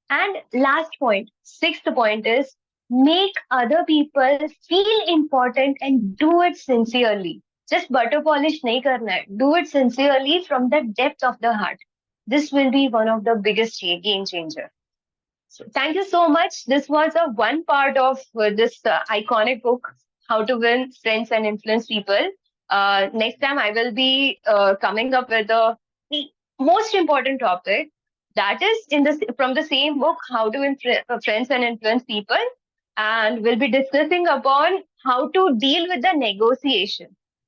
And last point, sixth point is make other people feel important and do it sincerely. Just butter polish nahi karna hai. Do it sincerely from the depth of the heart. This will be one of the biggest game changer. So thank you so much. This was a one part of this iconic book, How to Win Friends and Influence People. Next time I will be coming up with the most important topic that is from the same book, How to Win Friends and Influence People, and we'll be discussing upon how to deal with the negotiation.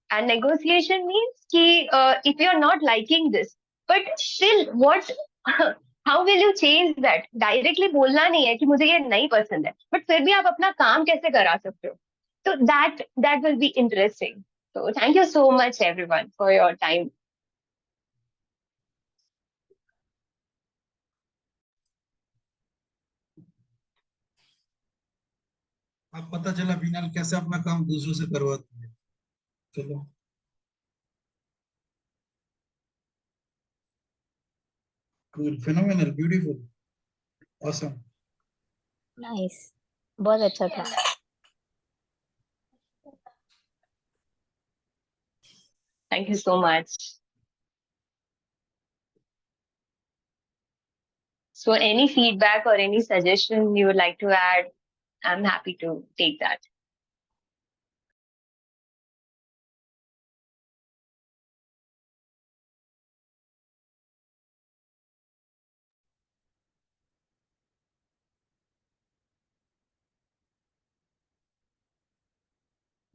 And negotiation means कि if you're not liking this, but still what how will you change that? Directly बोलना नहीं है कि मुझे ये नहीं पसंद है, but फिर भी आप अपना काम कैसे करा सकते हो? So that will be interesting. So thank you so much everyone for your time. अब पता चला बीनाल कैसे अपना काम दूसरों से करवाती है. चलो. Cool, phenomenal, beautiful, awesome. Nice, बहुत अच्छा था. Thank you so much. So any feedback or any suggestion you would like to add, I'm happy to take that.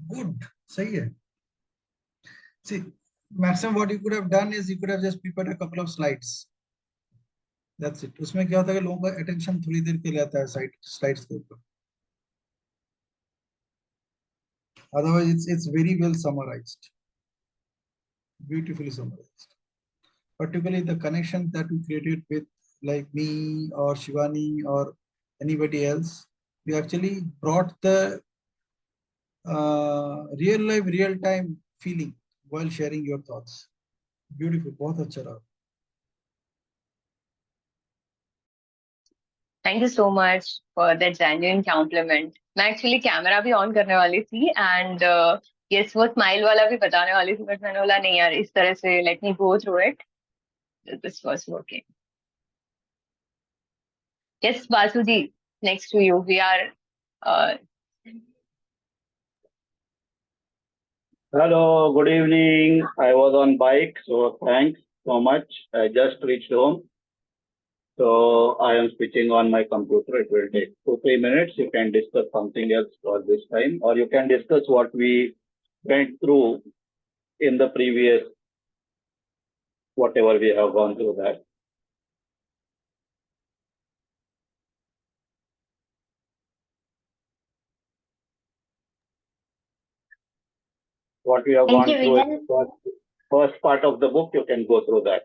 Good, सही है. See, maximum what you could have done is you could have just prepared a couple of slides. That's it. उसमें क्या होता है कि लोगों का attention थोड़ी देर के लिए आता है slides के ऊपर. Otherwise, it's very well summarized, beautifully summarized. Particularly the connection that we created with like me or Shivani or anybody else, we actually brought the real life, real time feeling while sharing your thoughts. Beautiful, बहुत अच्छा रहा. Thank you so much for that genuine compliment. मैं actually camera भी on करने वाली थी and yes वो smile वाला भी बताने वाली थी but मैंने बोला नहीं यार इस तरह से let me go through it. This was working. Yes, Vasuji, next to you. We are. Hello, good evening. I was on bike, so thanks so much. I just reached home. So I am switching on my computer. It will take 2-3 minutes. You can discuss something else for this time, or you can discuss what we went through in the previous, whatever we have gone through that. What we have Thank gone you, through in Vinay. the first part of the book, you can go through that.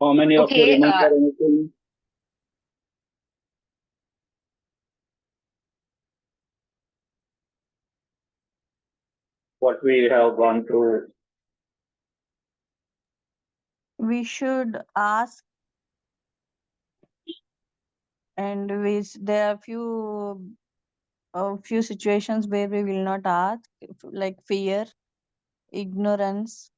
How many of you Okay, remember anything? What we have gone through? We should ask, and there are few situations where we will not ask, like fear, ignorance.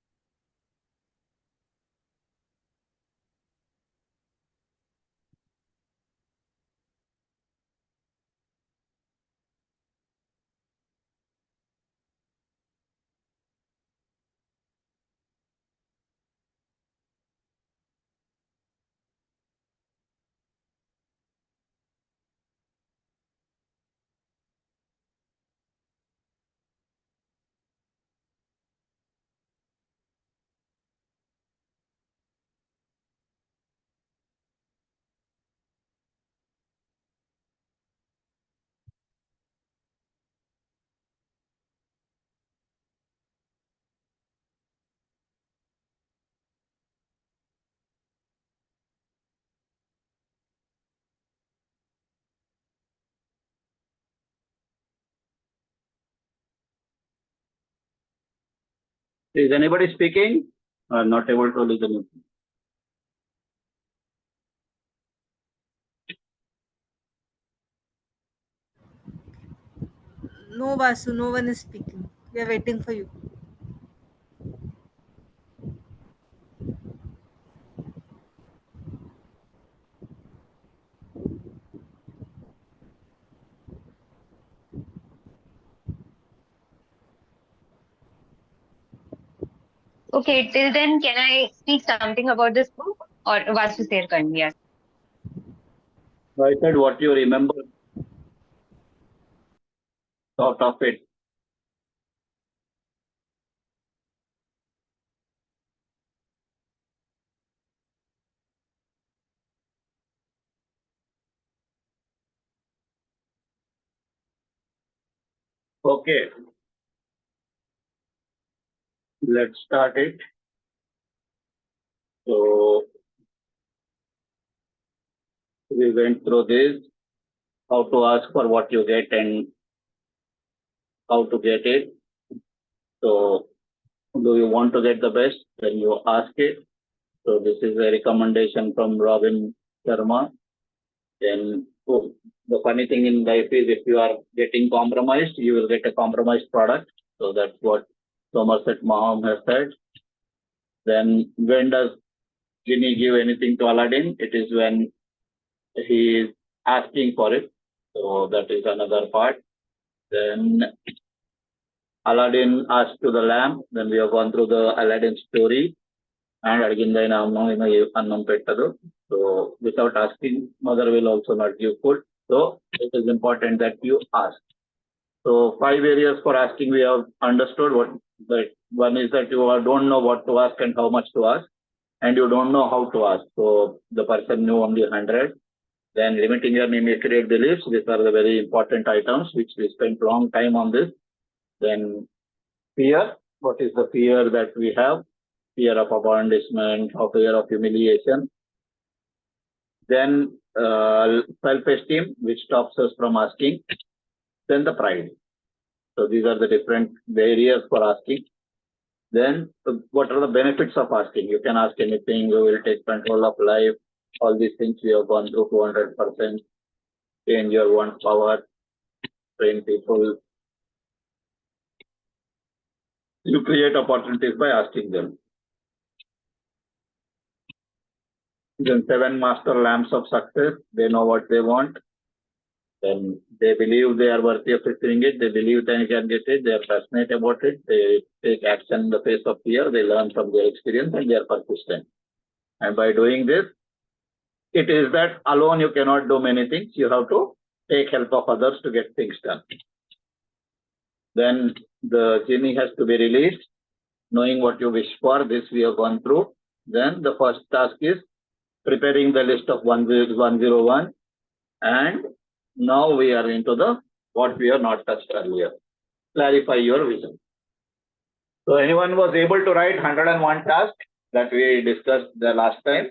Is anybody speaking? I'm not able to listen. No, Vasu, no one is speaking. We are waiting for you. Okay, till then, can I speak something about this book? Or Vasu share karni hai? I said what you remember out of it. Okay, let's start it. So we went through this, how to ask for what you get and how to get it. So do you want to get the best? Then you ask it. So this is a recommendation from Robin Sharma. Then the funny thing in life is if you are getting compromised, you will get a compromised product. So that's what Somerset Maugham has said. Then when does Genie give anything to Aladdin? It is when he is asking for it. So that is another part. Then Aladdin asked to the lamp. Then we have gone through the Aladdin story. And అడిగిందైనా అమ్మ అన్నం పెట్టదు. So without asking, mother will also not give food. So it is important that you ask. So 5 areas for asking we have understood. One is that you don't know what to ask and how much to ask, and you don't know how to ask. So the person knew only 100. Then limiting your immediate beliefs. These are the very important items which we spent long time on this. Then fear. What is the fear that we have? Fear of abandonment, or fear of humiliation. Then self-esteem, which stops us from asking. Then the pride. So these are the different areas for asking. Then what are the benefits of asking? You can ask anything. You will take control of life. All these things we have gone through 200%. Change your one power. Train people. You create opportunities by asking them. Then 7 master lamps of success. They know what they want. Then they believe they are worthy of receiving it. They believe they can get it. They are passionate about it. They take action in the face of fear. They learn from their experience and they are persistent. And by doing this, it is that alone you cannot do many things. You have to take help of others to get things done. Then the genie has to be released, knowing what you wish for. This we have gone through. Then the first task is preparing the list of 101. And now we are into the what we have not touched earlier. Clarify your vision. So anyone was able to write 101 tasks that we discussed the last time?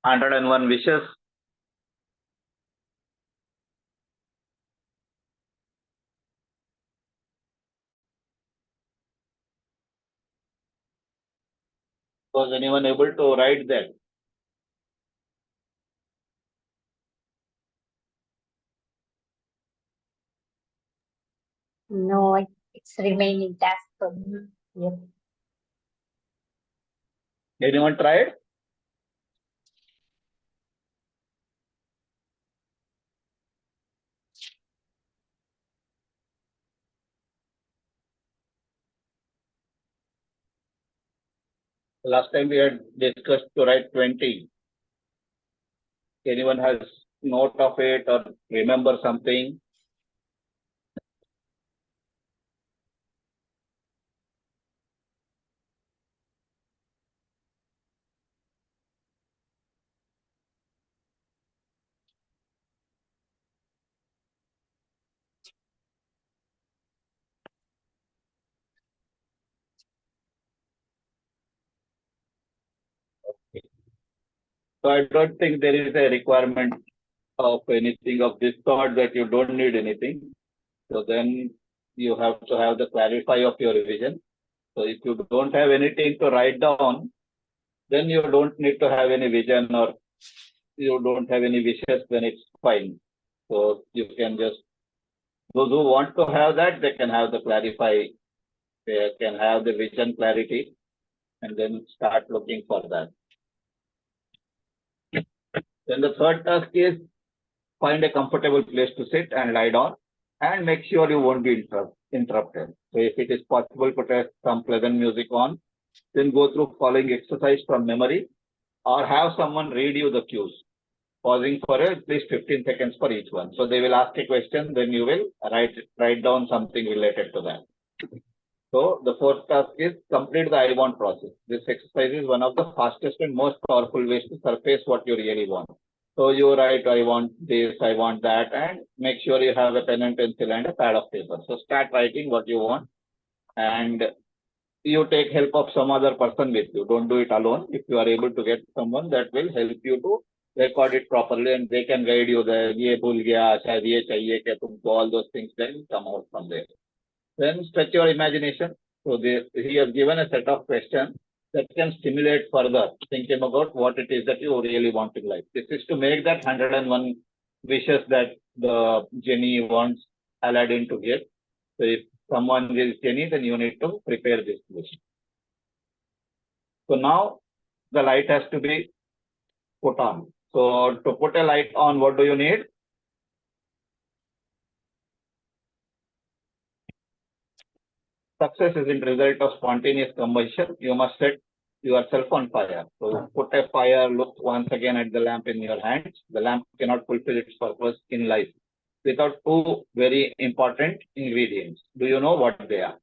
101 wishes. Was anyone able to write that? No, it's remaining task for me. Yep. Anyone tried? Last time we had discussed to write 20. Anyone has note of it or remember something? So I don't think there is a requirement of anything of this sort that you don't need anything. So then you have to have the clarify of your vision. So if you don't have anything to write down, then you don't need to have any vision or you don't have any wishes, then it's fine. So you can just, those who want to have that, they can have the clarify, they can have the vision clarity and then start looking for that. Then the third task is find a comfortable place to sit and lie down and make sure you won't be interrupted. So if it is possible, put some pleasant music on, then go through following exercise from memory or have someone read you the cues, pausing for at least 15 seconds for each one. So they will ask a question, then you will write down something related to that. So the fourth task is complete the I want process. This exercise is one of the fastest and most powerful ways to surface what you really want. So you write, I want this, I want that, and make sure you have a pen and pencil and a pad of paper. So start writing what you want and you take help of some other person with you. Don't do it alone. If you are able to get someone that will help you to record it properly and they can guide you there. Ye bhul gaya, shayad ye chahiye kya tumko, all those things then come out from there. Then stretch your imagination. So he has given a set of questions that can stimulate further thinking about what it is that you really want in life. This is to make that 101 wishes that the genie wants Aladdin to get. So if someone is genie, then you need to prepare this wish. So now the light has to be put on. So to put a light on, what do you need? Success is in result of spontaneous combustion. You must set yourself on fire. So put a fire, look once again at the lamp in your hands. The lamp cannot fulfill its purpose in life without two very important ingredients. Do you know what they are?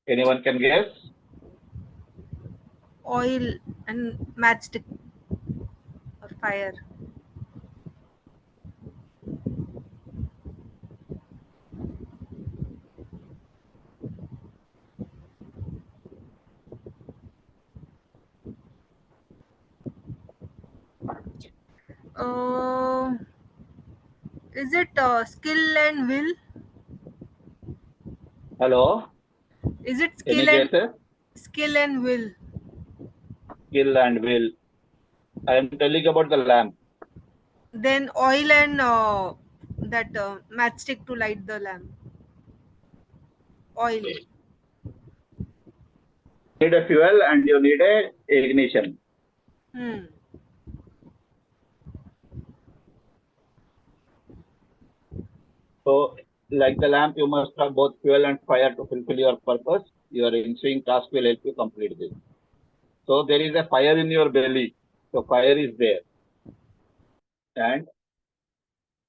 Anyone can guess? Oil and matchstick or fire. Is it skill and will? Hello? Is it Any guesses? skill and will? Skill and will. I am telling about the lamp. Then oil and that matchstick to light the lamp. Oil. You need a fuel and you need a ignition. Hmm. So, like the lamp, you must have both fuel and fire to fulfill your purpose. Your ensuing task will help you complete this. So, there is a fire in your belly. So, fire is there. And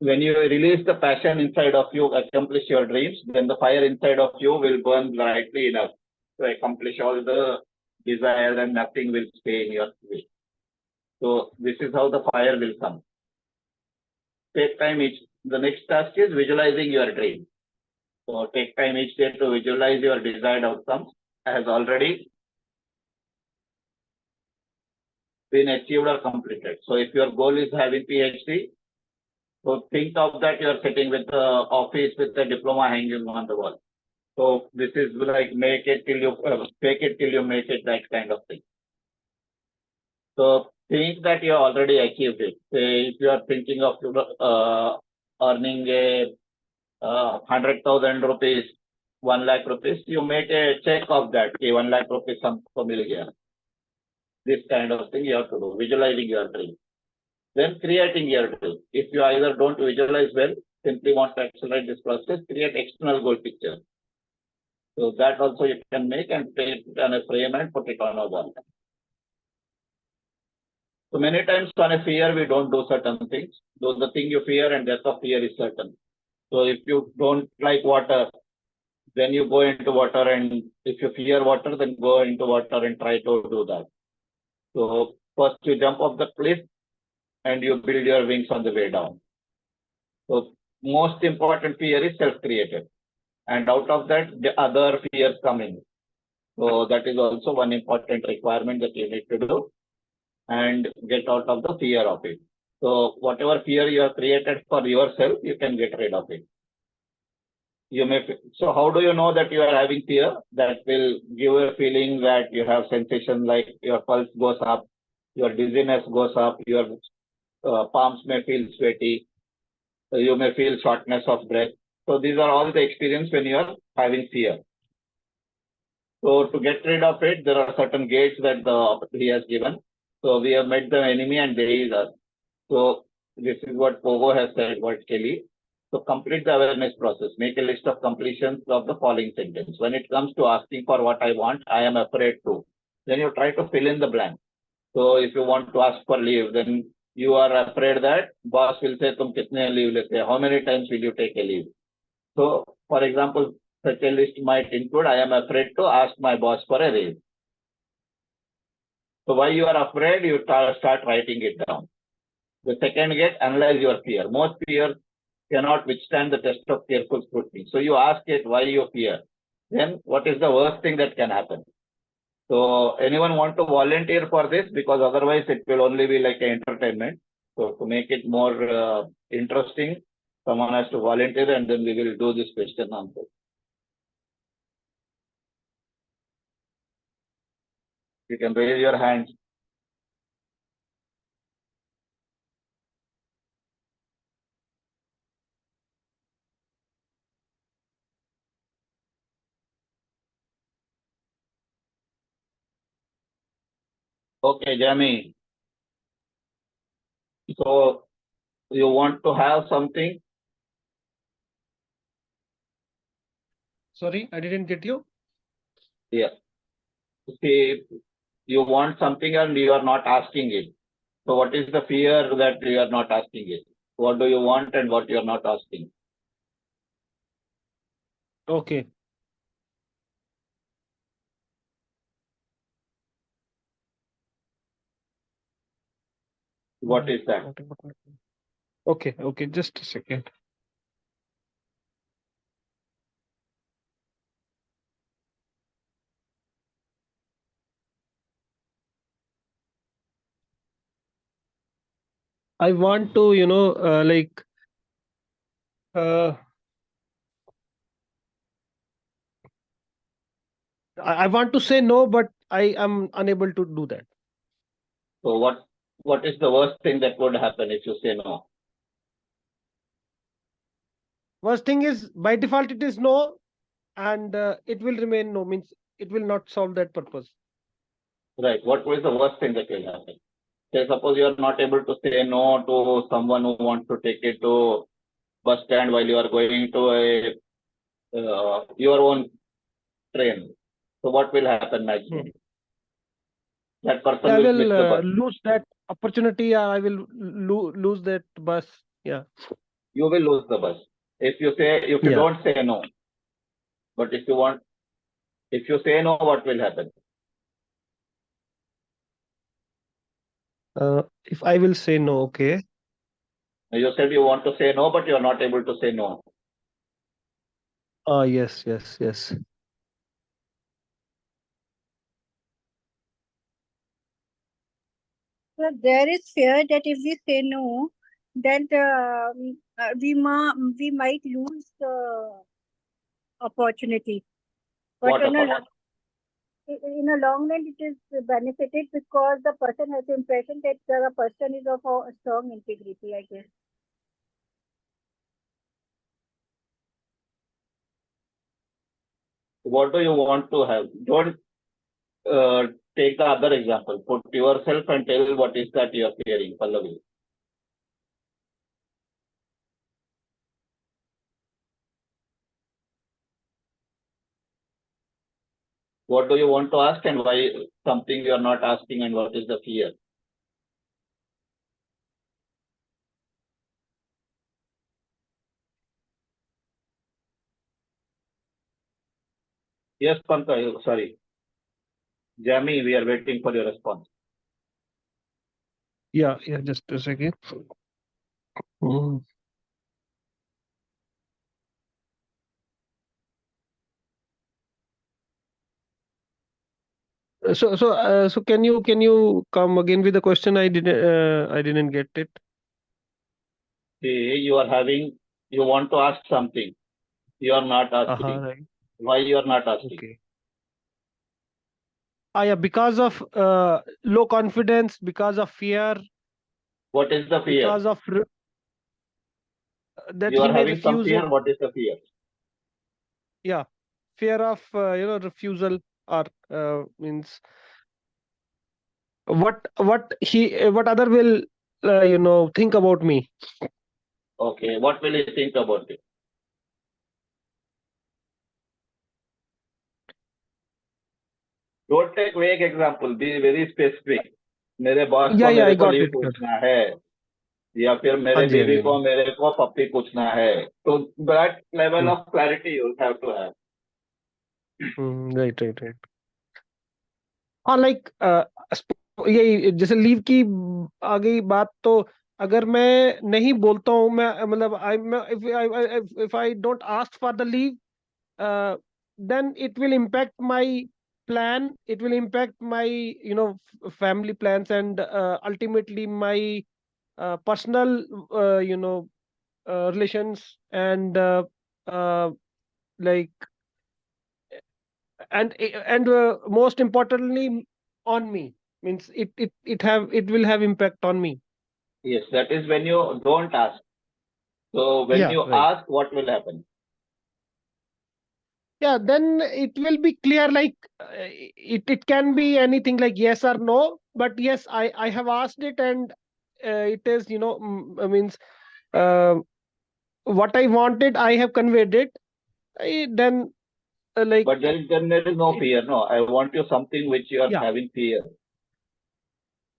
when you release the passion inside of you, accomplish your dreams, then the fire inside of you will burn brightly enough to accomplish all the desires and nothing will stay in your way. So, this is how the fire will come. Take time each. The next task is visualizing your dream. So take time each day to visualize your desired outcomes has already been achieved or completed. So if your goal is having PhD, so think of that you are sitting with the office with the diploma hanging on the wall. So this is like make it till you fake it till you make it, that kind of thing. So think that you already achieved it. Say if you are thinking of earning a 100,000 rupees, 1 lakh rupees, you make a check of that. Okay, 1 lakh rupees humko mil gaya. This kind of thing you have to do, visualizing your dream. Then creating your dream. If you either don't visualize well, simply want to accelerate this process, create external goal picture. So that also you can make and put it on a frame and put it on a wall. So many times on a fear, we don't do certain things. So the thing you fear and death of fear is certain. So if you don't like water, then you go into water, and if you fear water, then go into water and try to do that. So first you jump off the cliff and you build your wings on the way down. So most important fear is self-created. And out of that, the other fears come in. So that is also one important requirement that you need to do and get out of the fear of it. So whatever fear you have created for yourself, you can get rid of it. So how do you know that you are having fear? That will give you a feeling that you have sensation like your pulse goes up, your dizziness goes up, your palms may feel sweaty, you may feel shortness of breath. So these are all the experience when you are having fear. So to get rid of it, there are certain gates that he has given. So we have met the enemy and there is us. So this is what Pogo has said, what Kelly. So complete the awareness process. Make a list of completions of the following sentence. When it comes to asking for what I want, I am afraid to. Then you try to fill in the blank. So if you want to ask for leave, then you are afraid that boss will say, "Tum kitne leave lete?" How many times will you take a leave? So, for example, such a list might include, I am afraid to ask my boss for a raise. So why you are afraid, you start writing it down. The second gate, analyze your fear. Most fears cannot withstand the test of careful scrutiny. So you ask it, why you fear? Then what is the worst thing that can happen? So anyone want to volunteer for this? Because otherwise it will only be like an entertainment. So to make it more interesting, someone has to volunteer and then we will do this question answer. You can raise your hands. Okay, Jamie. So you want to have something? Sorry, I didn't get you. Yeah. See, you want something and you are not asking it. So what is the fear that you are not asking it? What do you want and what you are not asking? Okay. What is that? Okay, just a second. I want to, uh, I want to say no, but I am unable to do that. So what is the worst thing that would happen if you say no? Worst thing is by default it is no, and it will remain no, means it will not solve that purpose. Right. What is the worst thing that will happen? Say suppose you are not able to say no to someone who wants to take you to bus stand while you are going to a your own train. So what will happen maximum? That person I will will miss the bus. lose that opportunity, or I will lose that bus. Yeah. You will lose the bus. If you Yeah. don't say no. But if you say no, what will happen? If I will say no, okay. You said you want to say no, but you are not able to say no. Yes. So there is fear that if we say no, then we might lose the opportunity. But What opportunity? in a long run, it is benefited because the person has the impression that the person is of a strong integrity, I guess. What do you want to have? Don't take the other example. Put yourself and tell what is that you are fearing, Pallavi. What do you want to ask and why something you are not asking and what is the fear? Yes, Pankaj, sorry. Jamie, we are waiting for your response. Yeah, just a second. So can you come again with the question? I didn't get it. See, you want to ask something. You are not asking. Right. Why you are not asking? Okay. Yeah, because of low confidence, because of fear. What is the fear? Because of that you he are may having some refuse fear. it. What is the fear? Yeah, fear of refusal, or means what other will think about me. Okay, what will you think about it? Don't take vague example. Be very specific. मेरे boss को Yeah, मेरे I को got leave it. पूछना है या फिर मेरे हाँ बीवी जी। को मेरे को पप्पी पूछना है तो that level of clarity you have to have. Right. हाँ, लाइक ये जैसे लीव की आ गई बात, तो अगर मैं नहीं बोलता हूँ, मैं मतलब if I don't ask for the leave, then it will impact my plan, it will impact my family plans, and ultimately my personal relations, and like and most importantly on me, means it will have impact on me. Yes, that is when you don't ask. So when you right. ask, what will happen? Yeah, then it will be clear, like it can be anything like yes or no, but yes, I have asked it, and it is means what I wanted, I have conveyed it. Then like But then there is no fear. No, I want you something which you are Yeah. having fear.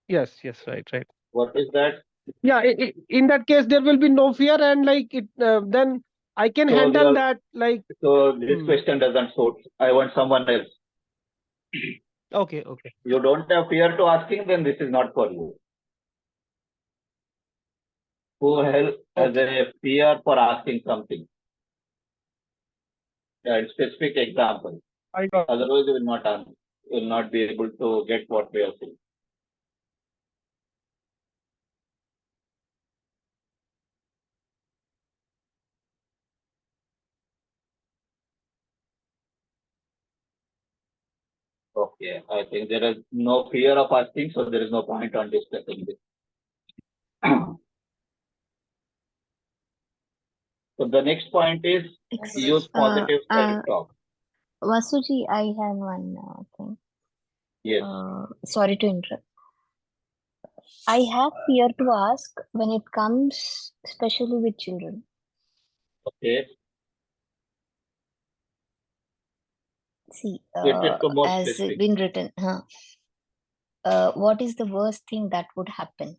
Yes, right. What is that? Yeah, in that case there will be no fear, and like it then I can So handle that, like So this question doesn't suit. I want someone else. okay. You don't have fear to asking, then this is not for you. Who has a fear for asking something? Specific example. I got Otherwise, you will not answer. You will not be able to get what we are saying. Okay, I think there is no fear of asking, so there is no point on discussing this. So the next point is use positive self-talk. Vasuji, I have one thing. Yes. Sorry to interrupt. I have fear to ask when it comes, especially with children. Okay. See, It is more as specific. been written, what is the worst thing that would happen?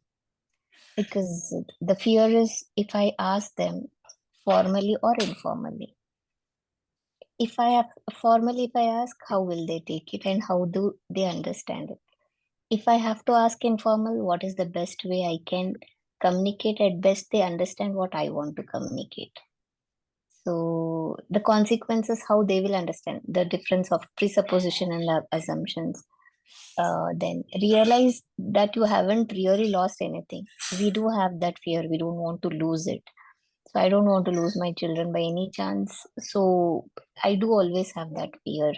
Because the fear is if I ask them formally or informally. If I have formally, if I ask, how will they take it and how do they understand it? If I have to ask informal, what is the best way I can communicate? At best, they understand what I want to communicate. So the consequences, how they will understand the difference of presupposition and assumptions. Then realize that you haven't really lost anything. We do have that fear. We don't want to lose it. So I don't want to lose my children by any chance. So I do always have that fear.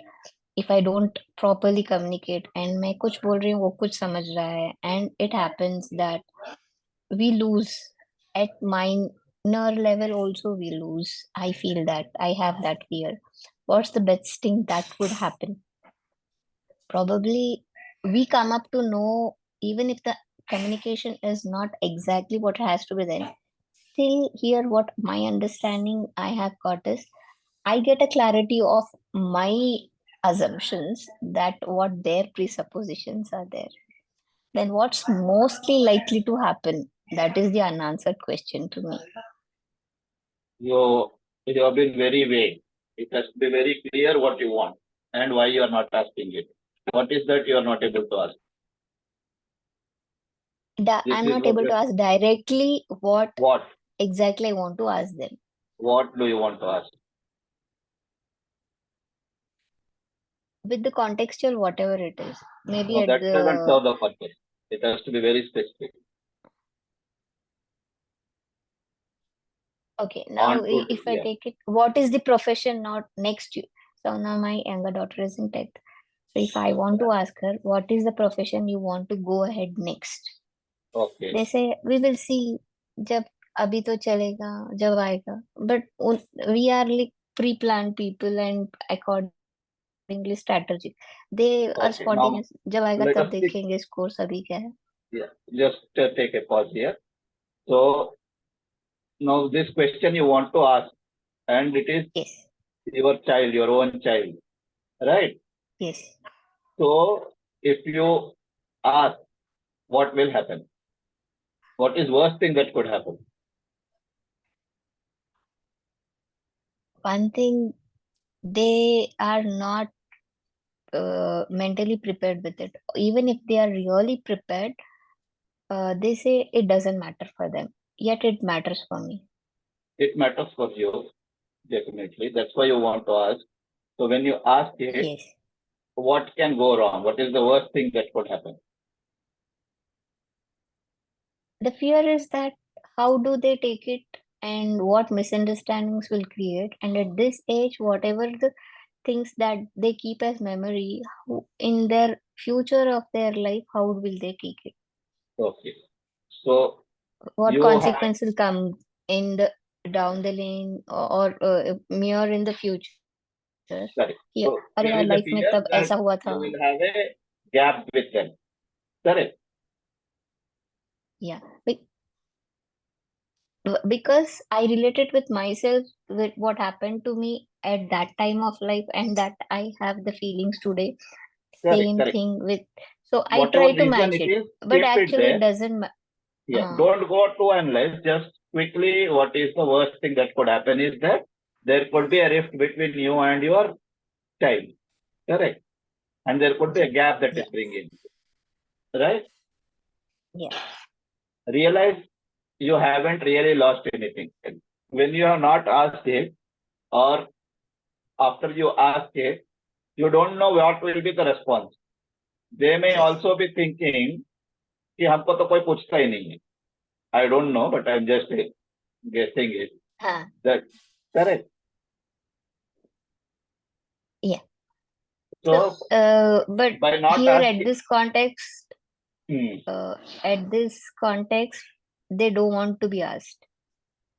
If I don't properly communicate and मैं कुछ बोल रही हूँ वो कुछ समझ रहा है and it happens that we lose at minor level also we lose. I feel that I have that fear. What's the best thing that would happen? Probably we come up to know, even if the communication is not exactly what has to be there, still here what my understanding I have got is I get a clarity of my assumptions that what their presuppositions are there. Then what's mostly likely to happen? That is the unanswered question to me. You have been very vague. It has to be very clear what you want and why you are not asking it. What is that you are not able to ask? I'm not able to ask directly what exactly I want to ask them. What do you want to ask? With the contextual, whatever it is. Maybe No, at that doesn't the serve the purpose. It has to be very specific. okay, now if I take it, what is the profession not next year? So now my younger daughter is in 10th. So if I want to ask her, what is the profession you want to go ahead next? Okay. They say, we will see. जब अभी तो चलेगा जब आएगा. But we are like pre-planned people and accordingly strategic. They are spontaneous. जब आएगा let तब us pick- देखेंगे इस course अभी क्या है. Yeah, just take a pause here. So now this question you want to ask, and it is your child, your own child, right? Yes. So if you ask, what will happen? What is worst thing that could happen? One thing, they are not mentally prepared with it. Even if they are really prepared, they say it doesn't matter for them. Yet it matters for me. It matters for you, definitely. That's why you want to ask. So when you ask it, what can go wrong? What is the worst thing that could happen? The fear is that how do they take it and what misunderstandings will create. And at this age, whatever the things that they keep as memory, in their future of their life, how will they take it? Okay. So what you consequence will come in the down the lane or mere in the future? Correct. Yeah. So अरे there यार is a life में fear तब that ऐसा हुआ था. you will have a gap with them. Correct. Yeah. Because I related with myself with what happened to me at that time of life and that I have the feelings today. Same Correct. thing with. So I Whatever try to reason match it it, is, but keep it actually there. it doesn't. Yeah. Don't go to analyze. Just quickly, what is the worst thing that could happen is that there could be a rift between you and your child. Correct. And there could be a gap that is bringing. Right? Yeah. Realize you haven't really lost anything. When you have not asked it, or after you ask it, you don't know what will be the response. They may also be thinking कि हमको तो कोई पूछता ही नहीं है. I don't know, but I'm just guessing it. That correct? Yeah. So, but by not here asking, at this context, they don't want to be asked.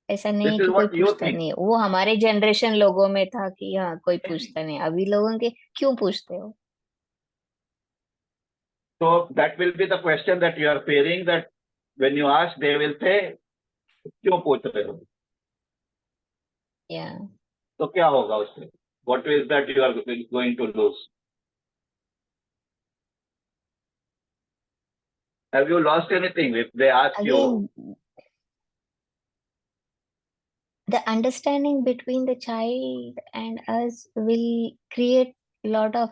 ऐसा नहीं है This is कि कोई what you पूछता think. नहीं है. वो हमारे जनरेशन लोगों में था कि हाँ कोई पूछता नहीं. अभी लोगों के क्यों पूछते हो? So that will be the question that you are fearing, that when you ask, they will say, क्यों पूछ रहे हो? Yeah. तो क्या होगा उससे? What is that you are going to lose? Have you lost anything if they ask you? Again, the understanding between the child and us will create a lot of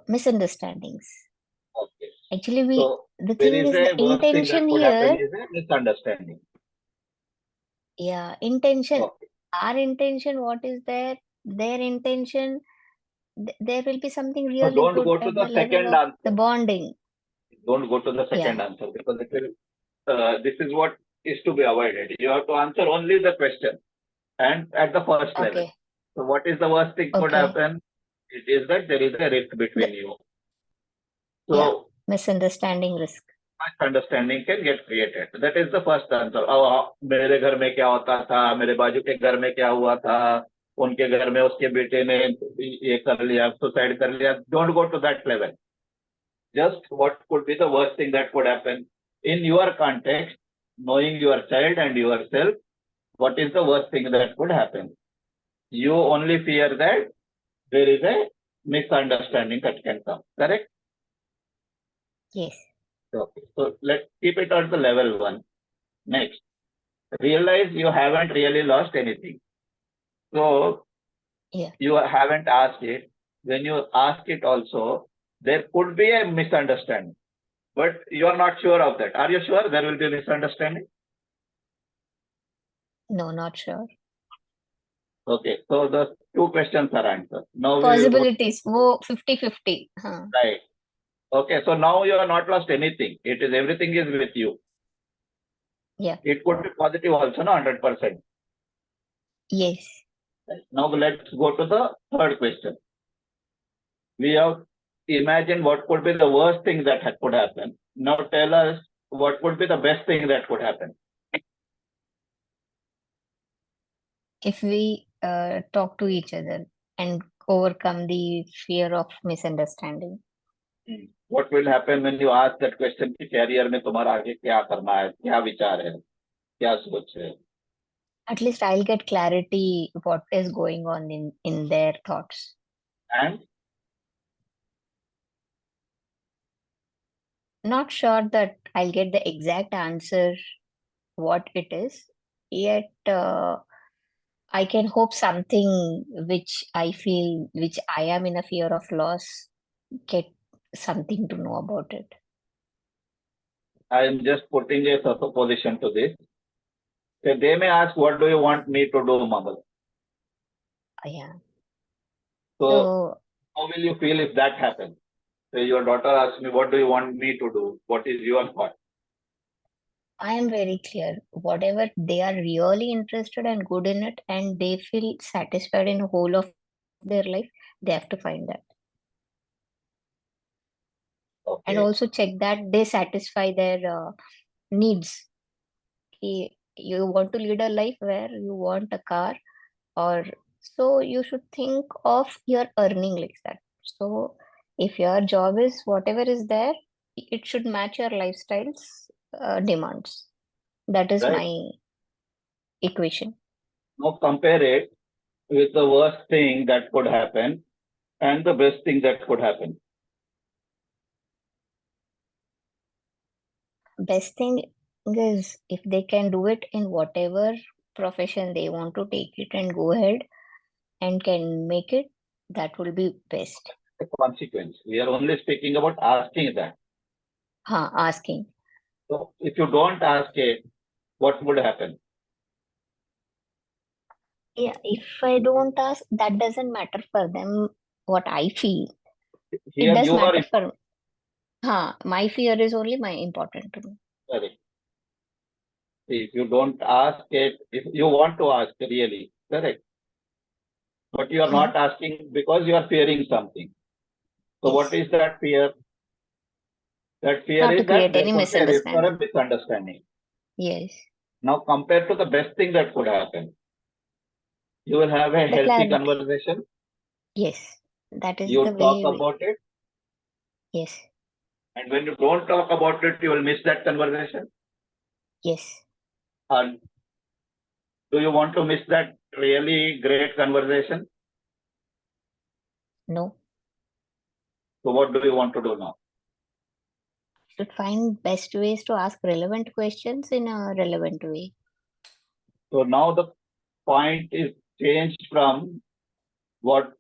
misunderstandings. Okay. Actually, So the there thing is is, a the worst thing that intention could happen here, is a misunderstanding. yeah, intention. Okay. Our intention, what is there? Their intention, there will be something So really don't good go to at the the second level of the answer. bonding. Don't go to the second Yeah. answer, because it will, this is what is to be avoided. You have to answer only the question and at the first level. Okay. So what is the worst thing could Okay. happen? It is that there is a rift between you. Yeah. So Misunderstanding risk. misunderstanding can get created. That is the first answer. मेरे घर में क्या होता था, मेरे बाजू के घर में क्या हुआ था, उनके घर में उसके बेटे ने ये कर लिया, सुसाइड कर लिया. Don't go to that level. Just what could be the worst thing that could happen in your context, knowing your child and yourself. What is the worst thing that could happen? You only fear that there is a misunderstanding that can come. Correct? Yes. Okay. So let's keep it at the level 1. Next, realize you haven't really lost anything. So Yeah. you haven't asked it. When you ask it also, there could be a misunderstanding, but you are not sure of that. Are you sure there will be a misunderstanding? No, not sure. Okay. So the 2 questions are answered. Now we will go. Possibilities. वो 50-50. Huh. Right. Okay. So now you have not lost anything. It is, everything is with you. Yeah. It could be positive also, no, 100%. Yes. Now let's go to the third question. We have imagined what could be the worst thing that could happen. Now tell us what would be the best thing that could happen. If we talk to each other and overcome the fear of misunderstanding. What will happen when you ask that question कि career में तुम्हारा आगे क्या करना है, क्या विचार है, क्या सोच है? At least I'll get clarity what is going on in their thoughts. And Not sure that I'll get the exact answer what it is, yet I can hope something which I feel, which I am in a fear of loss, get something to know about it. I am just putting a supposition to this. So they may ask, what do you want me to do, Mangal? Yeah. So how will you feel if that happens? So your daughter asks me, what do you want me to do? What is your thought? I am very clear. Whatever they are really interested and good in it, and they feel satisfied in the whole of their life, they have to find that. Okay. And also check that they satisfy their needs. You want to lead a life where you want a car, or so you should think of your earning like that. So if your job is whatever is there, it should match your lifestyle's demands. That is Right. my equation. Now compare it with the worst thing that could happen and the best thing that could happen. Best thing is if they can do it in whatever profession they want to take it and go ahead and can make it, that will be best. The consequence. We are only speaking about asking that. Asking. So if you don't ask it, what would happen? Yeah, if I don't ask, that doesn't matter for them what I feel. Here It does you are matter for my fear is only my important to me. correct. If you don't ask it, if you want to ask really, correct. But you are not asking because you are fearing something. So Yes. what is that fear? That fear Not to is that create there any could be a risk or a misunderstanding. misunderstanding. Yes. Now compared to the best thing that could happen, you will have a The healthy clarity. conversation. Yes. That is You the talk way about it. yes. And when you don't talk about it, you will miss that conversation. Yes. And do you want to miss that really great conversation? No. So what do you want to do now? Should find best ways to ask relevant questions in a relevant way. So now the point is changed from what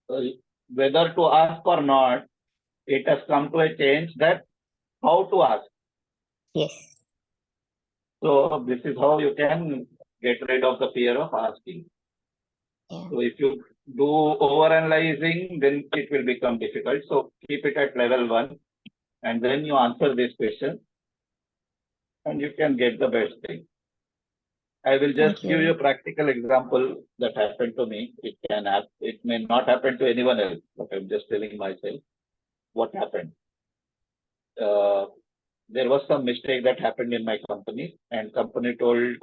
whether to ask or not. It has come to a change that how to ask. Yes. So this is how you can get rid of the fear of asking. Yeah. So if you do overanalyzing, then it will become difficult. So keep it at level 1, and then you answer this question, and you can get the best thing. I will just give you a practical example that happened to me. It may not happen to anyone else, but I'm just telling myself what happened. There was some mistake that happened in my company, and company told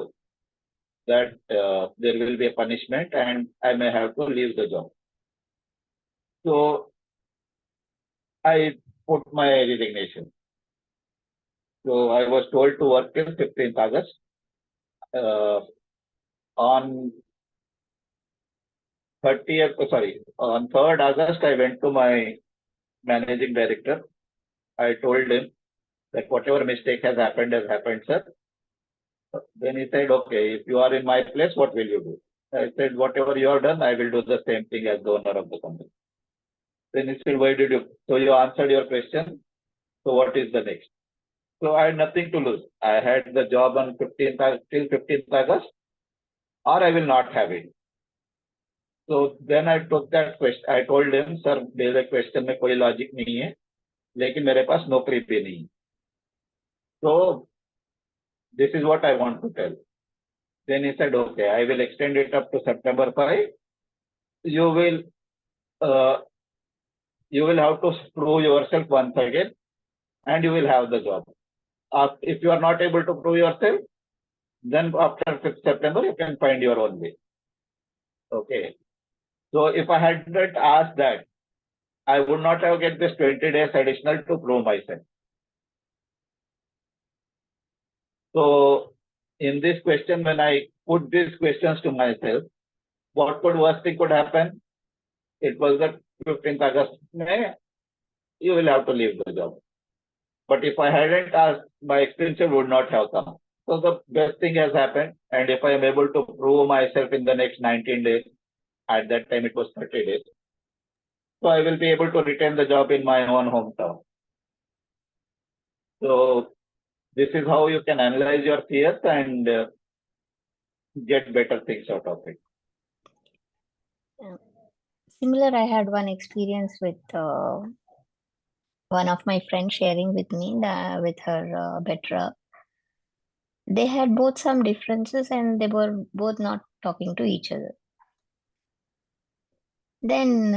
that there will be a punishment and I may have to leave the job. So I put my resignation. So I was told to work till 15th August. On 3rd August, I went to my managing director. I told him that whatever mistake has happened, sir. Then he said, okay, if you are in my place, what will you do? I said, whatever you have done, I will do the same thing as the owner of the company. Then he said, why did you? So you answered your question. So what is the next? So I had nothing to lose. I had the job on 15th till 15th August, or I will not have it. So then I took that question. I told him, sir, there is a question में कोई logic नहीं है, लेकिन मेरे पास नौकरी भी नहीं. So this is what I want to tell. Then he said, okay, I will extend it up to September 5. You will have to prove yourself once again, and you will have the job. If you are not able to prove yourself, then after 5th September, you can find your own way. Okay. So if I hadn't asked that, I would not have get this 20 days additional to prove myself. So in this question, when I put these questions to myself, what worst thing could happen? It was that 15th August, you will have to leave the job. But if I hadn't asked, my extension would not have come. So the best thing has happened. And if I am able to prove myself in the next 19 days, at that time it was 30 days. So I will be able to retain the job in my own hometown. So this is how you can analyze your fears and get better things out of it. Similar, I had one experience with one of my friends sharing with me with her better. They had both some differences and they were both not talking to each other. Then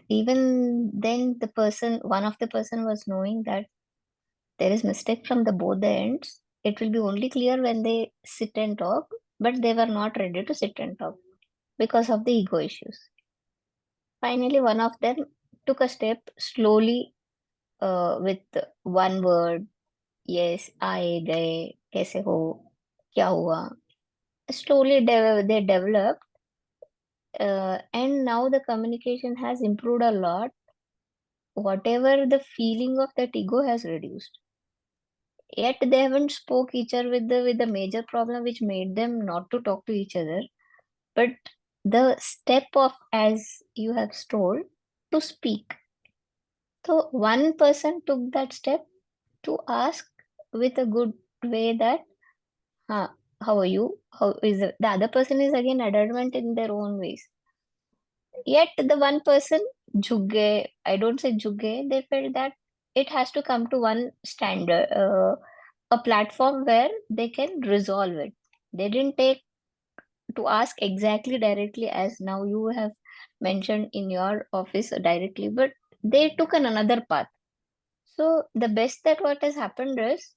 even then one of the person was knowing that there is mistake from both the ends. It will be only clear when they sit and talk, but they were not ready to sit and talk because of the ego issues. Finally, one of them took a step slowly with one word, yes, आए गए, कैसे हो, क्या हुआ. Slowly they developed, and now the communication has improved a lot. Whatever the feeling of that ego has reduced. Yet they haven't spoke each other with the major problem which made them not to talk to each other. But the step of, as you have told, to speak. So one person took that step to ask with a good way that, how are you? How is it? The other person is again adamant in their own ways. Yet the one person, jhugge, I don't say jhugge, they felt that it has to come to one standard, a platform where they can resolve it. They didn't take to ask exactly directly as now you have mentioned in your office directly, but they took another path. So the best that what has happened is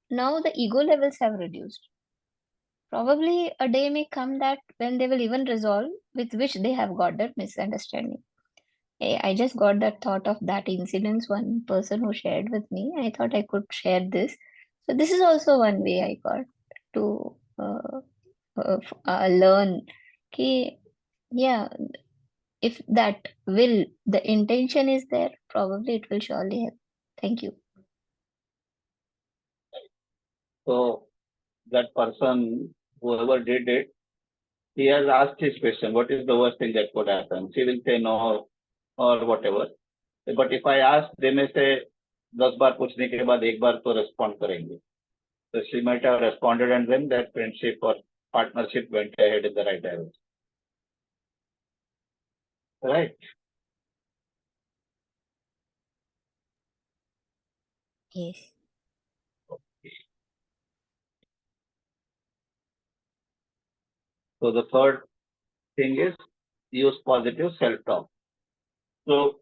now the ego levels have reduced. Probably a day may come that when they will even resolve with which they have got that misunderstanding. I just got that thought of that incident, one person who shared with me. I thought I could share this. So this is also one way I got to learn. Okay, yeah, if that will, the intention is there, probably it will surely help. Thank you. So that person, whoever did it, he has asked his question, what is the worst thing that could happen? She will say no or whatever. But if I ask, they may say, 10 बार पूछने के बाद एक बार तो respond करेंगे. So she might have responded, and then that friendship or partnership went ahead in the right direction. Right? Yes. So the third thing is use positive self-talk. So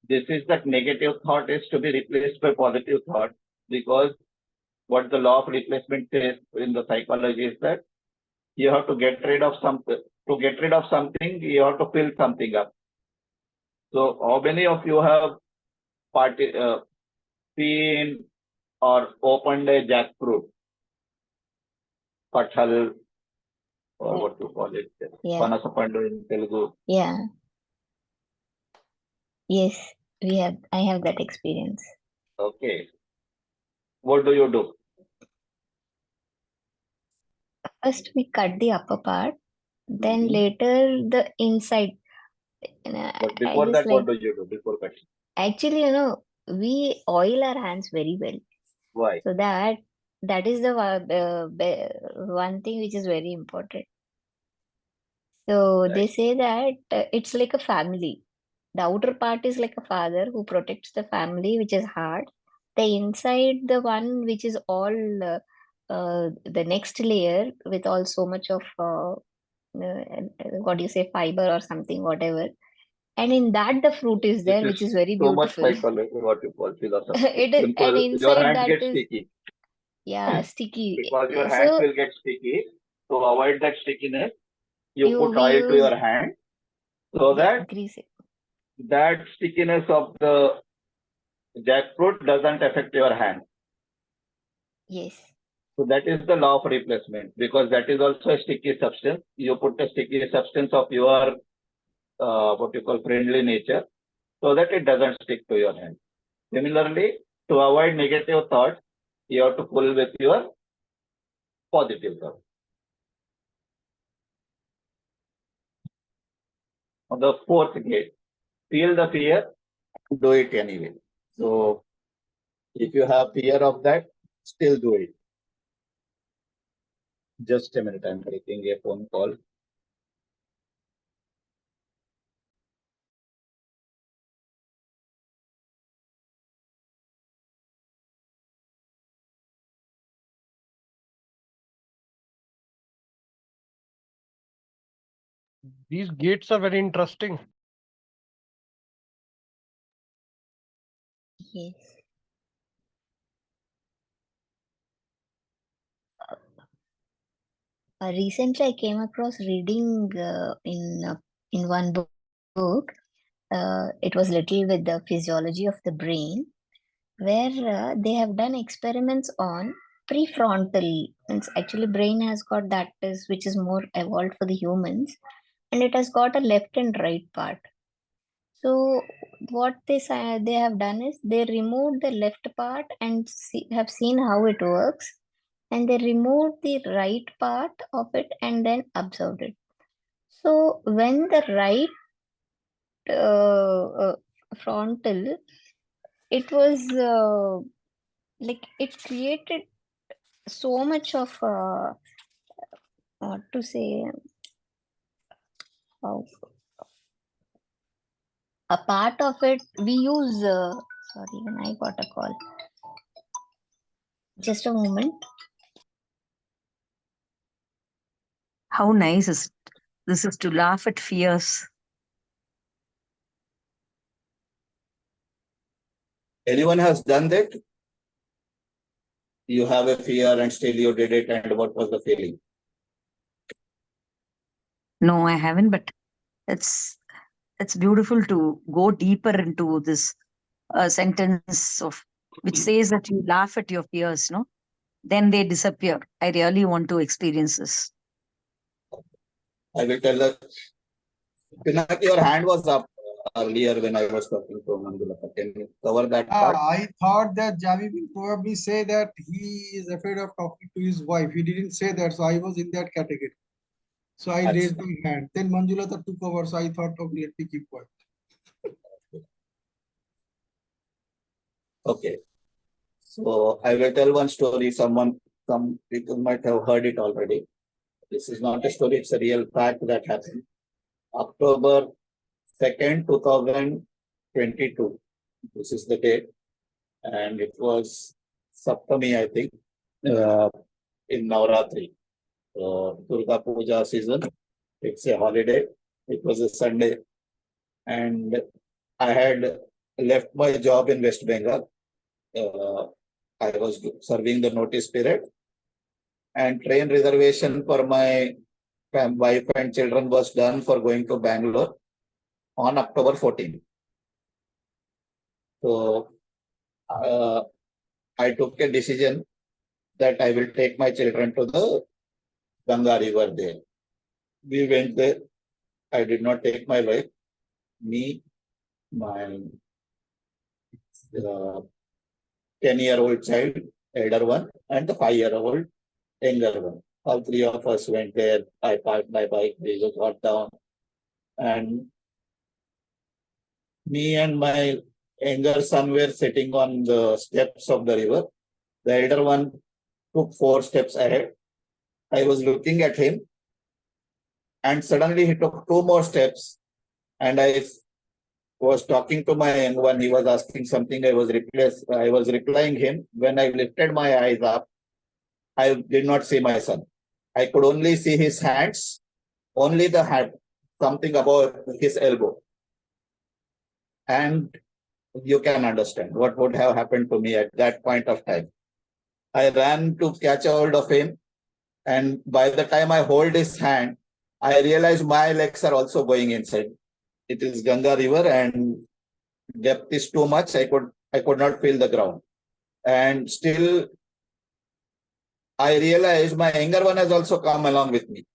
this is that negative thought is to be replaced by positive thought, because what the law of replacement says in the psychology is that you have to get rid of something. To get rid of something, you have to fill something up. So how many of you have seen or opened a jackfruit? Kathal, or what you call it? Yeah. Panasapandu in Telugu. Yeah. Yes, I have that experience. Okay. What do you do? First, we cut the upper part, then later the inside. But before that, what do you do before cutting? Actually, we oil our hands very well. Why? So that is the one thing which is very important. So they say that it's like a family. The outer part is like a father who protects the family, which is hard. The inside, the one which is all the next layer with all so much of what do you say, fiber or something, whatever. And in that the fruit is there, which is very so much beautiful. psychology, what you call philosophy. It is, Simple. and Your inside hand that gets is, sticky. yeah, sticky. Because your hands So will get sticky. To avoid that stickiness, you put we oil to use your hand so that grease it. that stickiness of the jackfruit doesn't affect your hand. Yes. So that is the law of replacement, because that is also a sticky substance. You put a sticky substance of your what you call friendly nature, so that it doesn't stick to your hand. Similarly, to avoid negative thoughts, you have to pull with your positive thoughts. On the fourth gate, feel the fear, do it anyway. So if you have fear of that, still do it. Just a minute, I'm taking a phone call. These gates are very interesting. Yes. Recently, I came across reading in one book. It was little with the physiology of the brain, where they have done experiments on prefrontal. Means actually, brain has got that is which is more evolved for the humans, and it has got a left and right part. So what they have done is they removed the left part and have seen how it works, and they removed the right part of it and then observed it. So when the right frontal, it was like it created so much of what to say, a part of it we use. Sorry, when I got a call. Just a moment. How nice is it? This is to laugh at fears. Anyone has done that? You have a fear and still you did it, and what was the feeling? No, I haven't, but it's beautiful to go deeper into this sentence of which says that you laugh at your fears, no? Then they disappear. I really want to experience this. I will tell that Pinaki, your hand was up earlier when I was talking to Manjula. Can you cover that part? I thought that Javi will probably say that he is afraid of talking to his wife. He didn't say that, so I was in that category. So I raised my hand. Then Manjula took over, so I thought, okay, let me keep quiet. Okay. So I will tell one story. Some people might have heard it already. This is not a story, it's a real fact that happened. October 2nd, 2022. This is the date. And it was Saptami, I think, in Navratri. Durga Puja season. It's a holiday. It was a Sunday. And I had left my job in West Bengal. I was serving the notice period. And train reservation for my wife and children was done for going to Bangalore on October 14th. So I took a decision that I will take my children to the Ganga River there. We went there. I did not take my wife. Me, my 10-year-old child, elder one, and the 5-year-old younger one. All three of us went there. I parked my bike. We just got down. And me and my younger son were sitting on the steps of the river. The elder one took 4 steps ahead. I was looking at him. And suddenly he took 2 more steps. And I was talking to my young one. He was asking something. I was replying him. When I lifted my eyes up, I did not see my son. I could only see his hands, only the hand, something above his elbow. And you can understand what would have happened to me at that point of time. I ran to catch a hold of him. And by the time I hold his hand, I realized my legs are also going inside. It is Ganga River and depth is too much. I could not feel the ground. And still, I realized my younger one has also come along with me.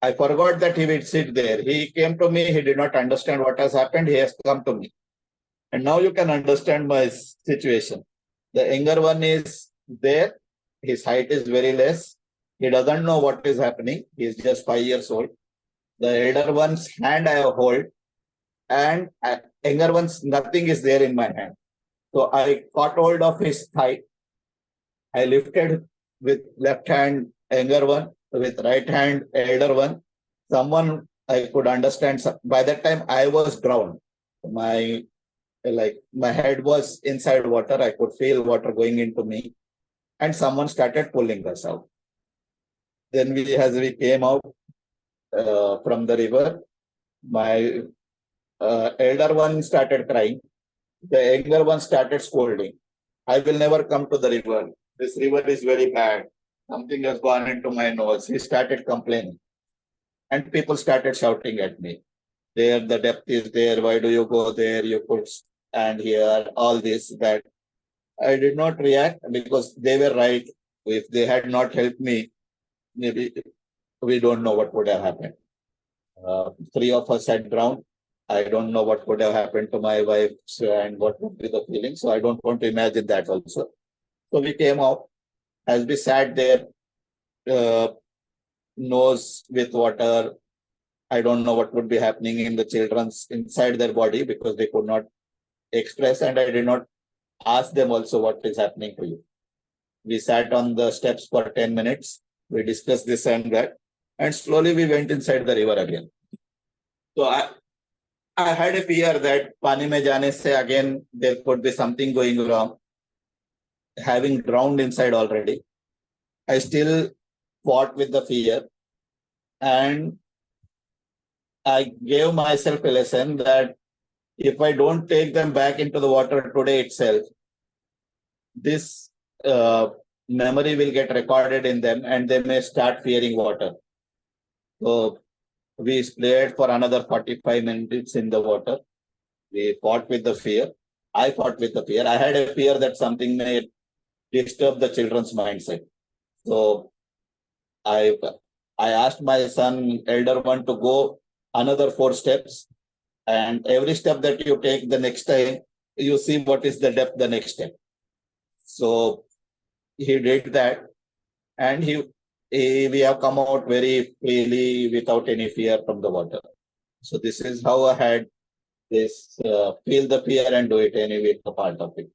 I forgot that he would sit there. He came to me. He did not understand what has happened. He has come to me. And now you can understand my situation. The younger one is there. His height is very less. He doesn't know what is happening. He is just 5 years old. The elder one's hand I hold, and younger one's nothing is there in my hand. So I caught hold of his thigh. I lifted with left hand younger one, with right hand elder one. Someone I could understand. By that time I was drowned. My head was inside water. I could feel water going into me, and someone started pulling us out. Then as we came out from the river, my elder one started crying. The younger one started scolding. I will never come to the river. This river is very bad. Something has gone into my nose. He started complaining. And people started shouting at me. There, the depth is there. Why do you go there? You could stand here. All this, that. I did not react because they were right. If they had not helped me, maybe we don't know what would have happened. 3 of us had drowned. I don't know what would have happened to my wife and what would be the feeling. So I don't want to imagine that also. So we came out. As we sat there, nose with water, I don't know what would be happening in the children's inside their body because they could not express, and I did not ask them also what is happening to you. We sat on the steps for 10 minutes. We discussed this and that, and slowly we went inside the river again. So I had a fear that pani mein jaane se again there could be something going wrong. Having drowned inside already, I still fought with the fear, and I gave myself a lesson that if I don't take them back into the water today itself, this memory will get recorded in them and they may start fearing water. So We played for another 45 minutes in the water. We fought with the fear. I fought with the fear. I had a fear that something may disturb the children's mindset. So I asked my son, elder one, to go another 4 steps. And every step that you take the next time, you see what is the depth the next step. So he did that. And we have come out very freely without any fear from the water. So this is how I had this feel the fear and do it anyway, the part of it.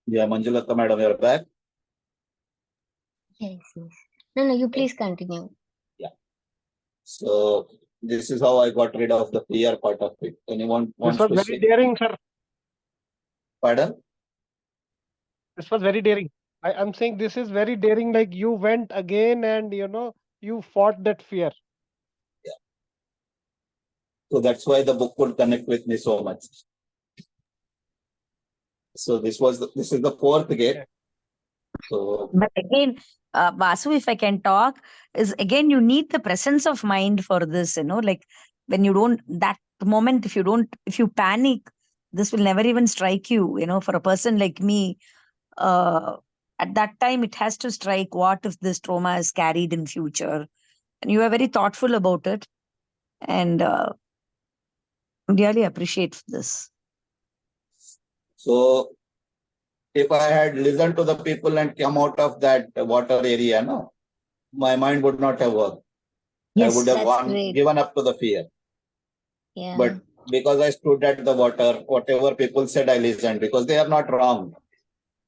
Yeah, Manjulata madam, you're back. Yes, yes. No, you please continue. Yeah. So this is how I got rid of the fear part of it. Anyone wants This was to very say? daring, sir. Pardon? This was very daring. I'm saying this is very daring. Like you went again and you fought that fear. Yeah. So that's why the book would connect with me so much. So this is the 4th gate. So, but again, Vasu, if I can talk, is again you need the presence of mind for this. Like when you don't that moment, if you panic, this will never even strike you. For a person like me, at that time it has to strike. What if this trauma is carried in future? And you are very thoughtful about it, and really appreciate this. So if I had listened to the people and come out of that water area, no, my mind would not have worked. Yes, I would have given up to the fear. Yeah. But because I stood at the water, whatever people said, I listened because they are not wrong.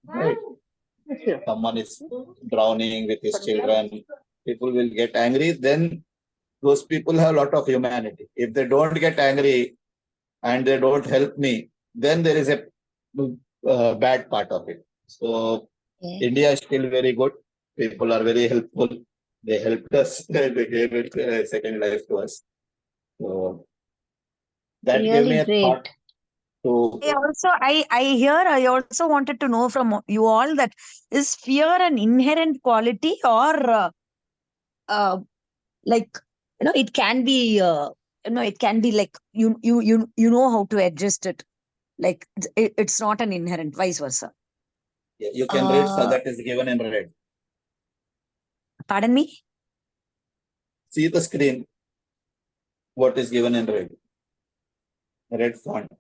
Right? Someone is drowning with his children, people will get angry. Then those people have a lot of humanity. If they don't get angry and they don't help me, then there is a bad part of it. So India is still very good. People are very helpful. They helped us. They gave it a second life to us. So that gave me Really a great. thought to. I also wanted to know from you all that is fear an inherent quality or like it can be it can be like you know how to adjust it, like it's not an inherent, vice versa. Yeah, you can read, so that is given in red. Pardon me? See the screen. What is given in red? Red font.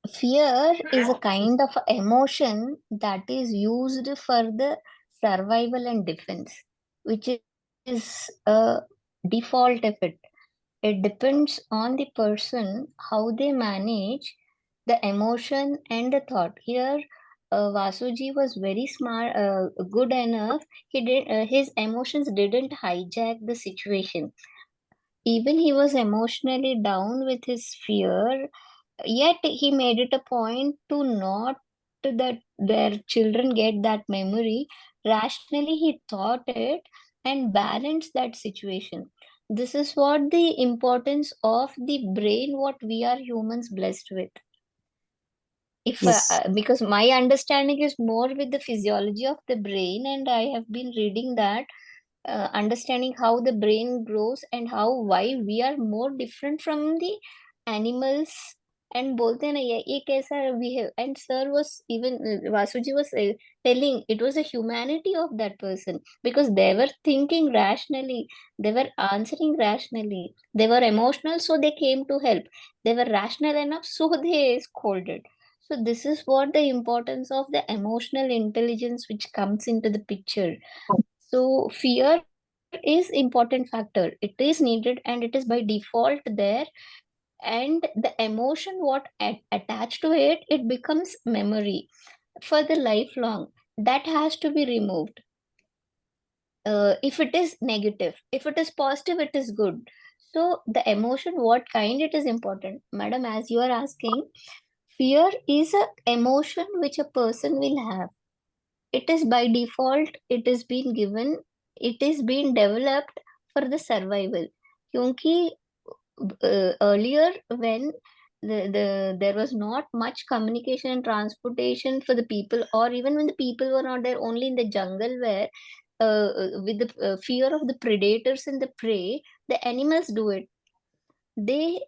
Fear is a kind of emotion that is used for the survival and defense, which is a default effect. It depends on the person how they manage the emotion and the thought. Here, Vasuji was very smart, good enough. His emotions didn't hijack the situation. Even he was emotionally down with his fear, yet he made it a point to not that their children get that memory. Rationally he thought it and balanced that situation. This is what the importance of the brain, what we are humans blessed with. If Yes. because my understanding is more with the physiology of the brain, and I have been reading that, understanding how the brain grows and why we are more different from the animals. And बोलते हैं ना ये कैसा behave, and sir was even Vasuji was telling it was a humanity of that person, because they were thinking rationally, they were answering rationally, they were emotional, so they came to help, they were rational enough, so they scolded. So this is what the importance of the emotional intelligence which comes into the picture. So fear is important factor. It is needed and it is by default there. And the emotion what attached to it, it becomes memory for the lifelong. That has to be removed. If it is negative, if it is positive, it is good. So the emotion, what kind, it is important. Madam, as you are asking, fear is a emotion which a person will have. It is by default, it is being given, it is being developed for the survival. Kyunki earlier when there was not much communication and transportation for the people, or even when the people were not there, only in the jungle where with the fear of the predators and the prey, the animals do it. They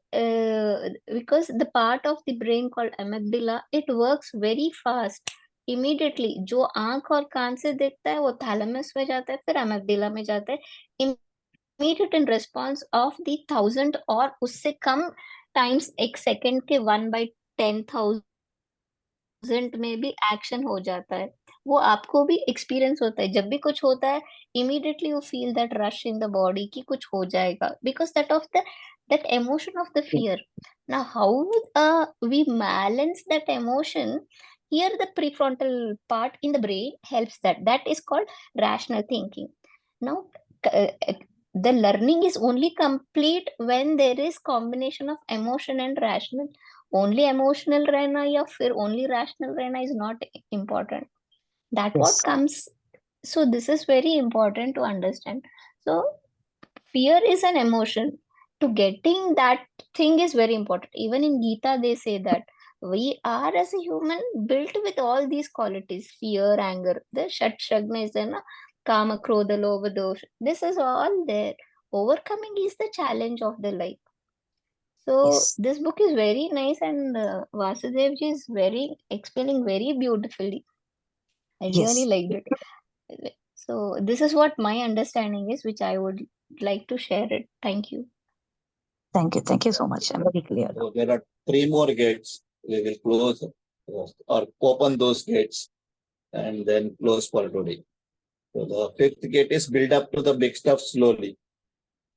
because the part of the brain called amygdala, it works very fast. Immediately जो आंख और कान से देखता है वो thalamus में जाता है, फिर amygdala में जाता है, immediate in response of the 1000 और उससे कम times एक सेकंड के 1/10,000 में भी एक्शन हो जाता है. वो आपको भी एक्सपीरियंस होता है. जब भी कुछ होता है, immediately you feel that rush in the body कि कुछ हो जाएगा, because that emotion of the fear. Now how we balance that emotion? Here the prefrontal part in the brain helps that is called rational thinking. Now the learning is only complete when there is combination of emotion and rational. Only emotional रहना या फिर only rational रहना is not important. That what Yes. comes. So this is very important to understand. So fear is an emotion. To getting that thing is very important. Even in Gita they say that we are as a human built with all these qualities: fear, anger, the Shatshagna is there, na? Kama, Krodha, Lobha, Dosha. This is all there. Overcoming is the challenge of the life. So Yes. this book is very nice, and Vasudev ji is very explaining very beautifully. I really Yes. liked it. So this is what my understanding is, which I would like to share it. Thank you. Thank you. Thank you so much. I'm very clear. So there are 3 more gates. We will close or open those gates and then close for today. So the 5th gate is build up to the big stuff slowly.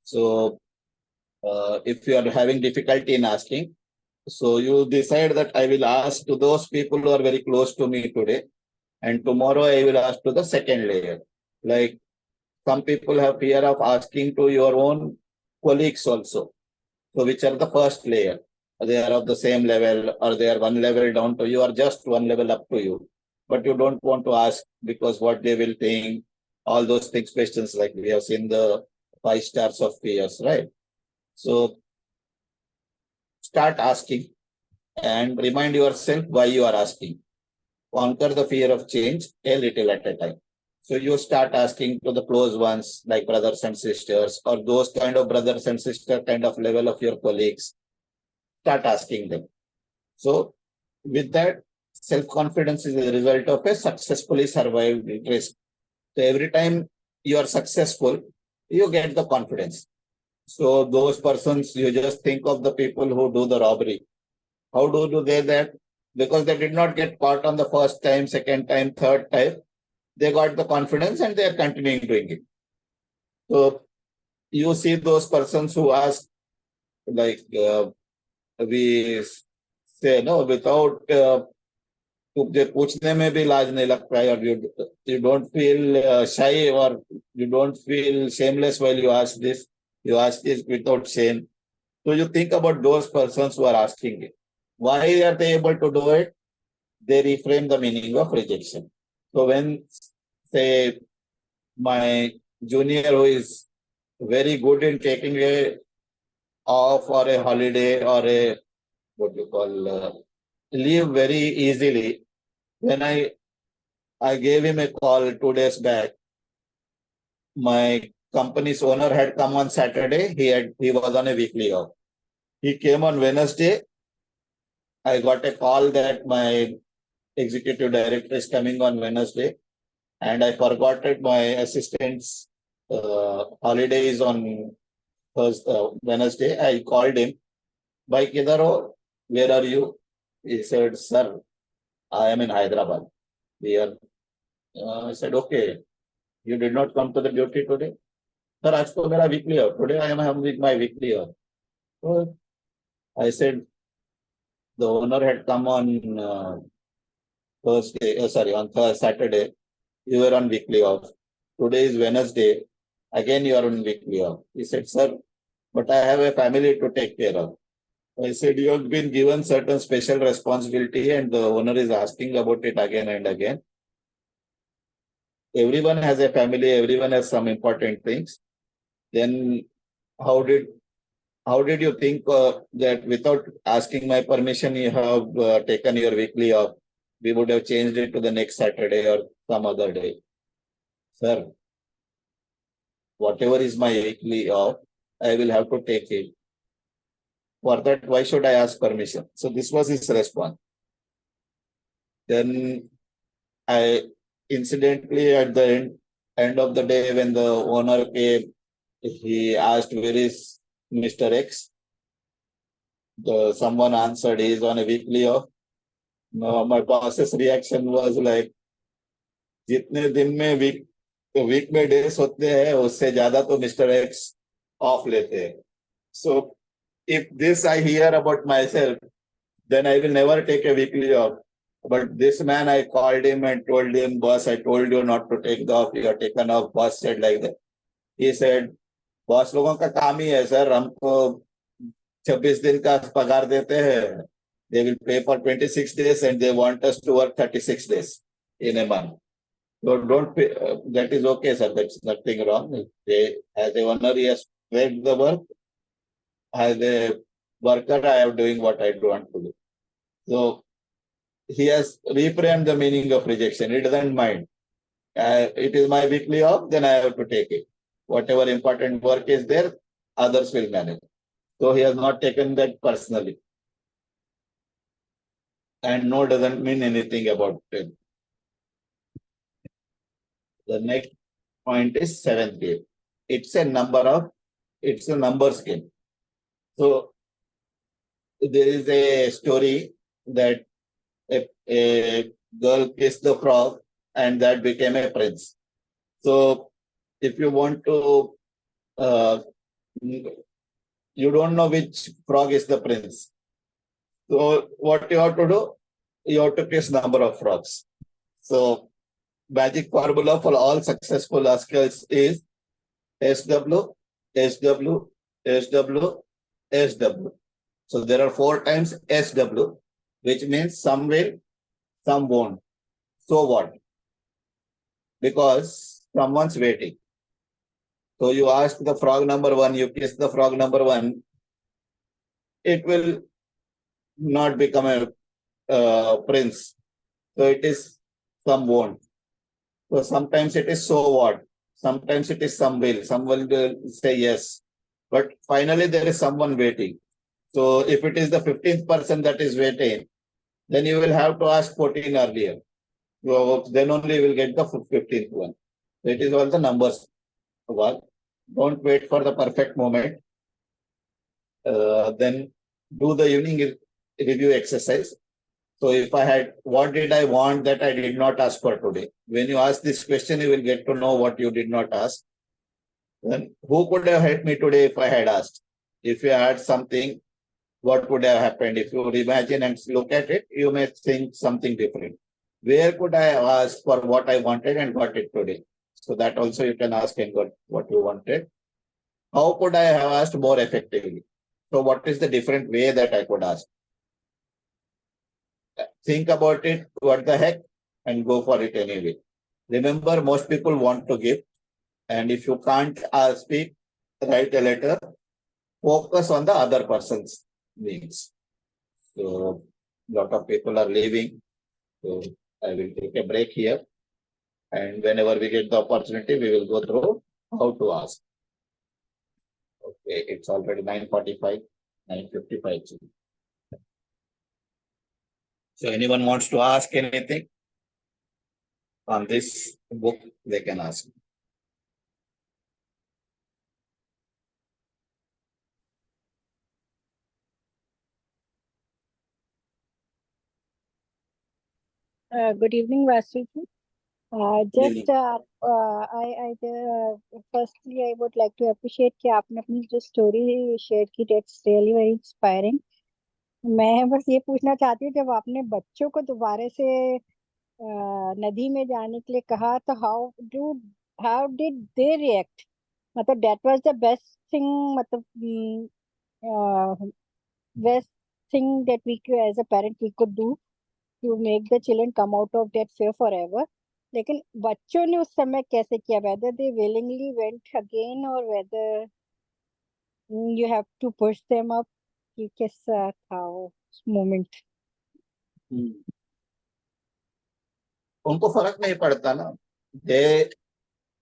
So if you are having difficulty in asking, so you decide that I will ask to those people who are very close to me today, and tomorrow I will ask to the second layer. Like some people have fear of asking to your own colleagues also. So which are the first layer? They are of the same level, or they are one level down to you, or just one level up to you. But you don't want to ask because what they will think, all those things, questions like we have seen the 5 stars of fears, right? So start asking and remind yourself why you are asking. Conquer the fear of change a little at a time. So you start asking to the close ones like brothers and sisters, or those kind of brothers and sister kind of level of your colleagues. Start asking them. So with that, self-confidence is the result of a successfully survived risk. So every time you are successful, you get the confidence. So those persons, you just think of the people who do the robbery. How do they that? Because they did not get caught on the first time, second time, third time. They got the confidence and they are continuing doing it. So you see those persons who ask, like we say, no, without तुझे पूछने में भी लाज नहीं लगता है, और you don't feel shy, or you don't feel shameless while you ask this. You ask this without shame. So you think about those persons who are asking it. Why are they able to do it? They reframe the meaning of rejection. So when, say, my junior who is very good in taking a off or a holiday or a what you call leave very easily, when I gave him a call 2 days back, my company's owner had come on Saturday. He was on a weekly off. He came on Wednesday. I got a call that my executive director is coming on Wednesday, and I forgot that my assistant's holiday is on Wednesday. I called him. Bhai, kidhar ho? Where are you? He said, sir, I am in Hyderabad. Here. I said, okay. You did not come to the duty today? Sir, aaj to mera weekly off. Today I am having my weekly off. So I said, the owner had come on on Saturday. You were on weekly off. Today is Wednesday. Again, you are on weekly off. He said, sir, but I have a family to take care of. I said, you have been given certain special responsibility and the owner is asking about it again and again. Everyone has a family, everyone has some important things. Then how did how did you think that without asking my permission, you have taken your weekly off? We would have changed it to the next Saturday or some other day. Sir, whatever is my weekly off, I will have to take it. For that, why should I ask permission? So this was his response. Then I incidentally at the end of the day, when the owner came, he asked, where is Mr. X? Someone answered, he is on a weekly off. No, my boss's reaction was like, जितने दिन में week में days होते हैं उससे ज्यादा तो mister x of लेते हैं. So if this I hear about myself, then I will never take a weekly off. But this man, I called him and told him, boss, I told you not to take the off. You are taken off. Boss said like that. He said, boss लोगों का काम ही है sir, हमको 26 दिन का पगार देते हैं. They will pay for 26 days and they want us to work 36 days in a month. So don't pay, that is okay, sir. That's nothing wrong. They, as a owner, he has made the work. As a worker, I am doing what I want to do. So he has reframed the meaning of rejection. He doesn't mind. It is my weekly off, then I have to take it. Whatever important work is there, others will manage. So he has not taken that personally. And no doesn't mean anything about it. The next point is 7th game. It's a numbers game. So there is a story that a girl kissed the frog and that became a prince. So if you want to, you don't know which frog is the prince. So what you have to do, you have to kiss number of frogs. So magic formula for all successful Askels is SW, SW, SW, SW. So there are 4 times SW, which means some will, some won't. So what? Because someone's waiting. So you ask the frog number 1, you kiss the frog number 1, it will not become a prince. So it is some won't. So sometimes it is so what? Sometimes it is some will. Someone will say yes. But finally there is someone waiting. So if it is the 15th person that is waiting, then you will have to ask 14 earlier. So then only you will get the 15th one. So it is all the numbers. Don't wait for the perfect moment. Then do the evening review exercise. So if I had, what did I want that I did not ask for today? When you ask this question, you will get to know what you did not ask. Then who could have helped me today if I had asked? If you had something, what would have happened? If you imagine and look at it, you may think something different. Where could I have asked for what I wanted and got it today? So that also you can ask and got what you wanted. How could I have asked more effectively? So what is the different way that I could ask? Think about it, what the heck, and go for it anyway. Remember, most people want to give. And if you can't speak, write a letter. Focus on the other person's needs. So a lot of people are leaving. So I will take a break here. And whenever we get the opportunity, we will go through how to ask. Okay, it's already 9:45, 9:55. So anyone wants to ask anything on this book, they can ask. Good evening, Vasu. Firstly, I would like to appreciate कि आपने अपनी जो story share की, that's really very inspiring. मैं बस ये पूछना चाहती हूँ, जब आपने बच्चों को दोबारा से नदी में जाने के लिए कहा, तो how did they react? मतलब that was the best thing, मतलब best thing that we could, as a parent, we could do to make the children come out of that fear forever. लेकिन बच्चों ने उस समय कैसे किया? Whether they willingly went again or whether You have to push them up. कि कैसा था वो moment? उनको फर्क नहीं पड़ता ना. दे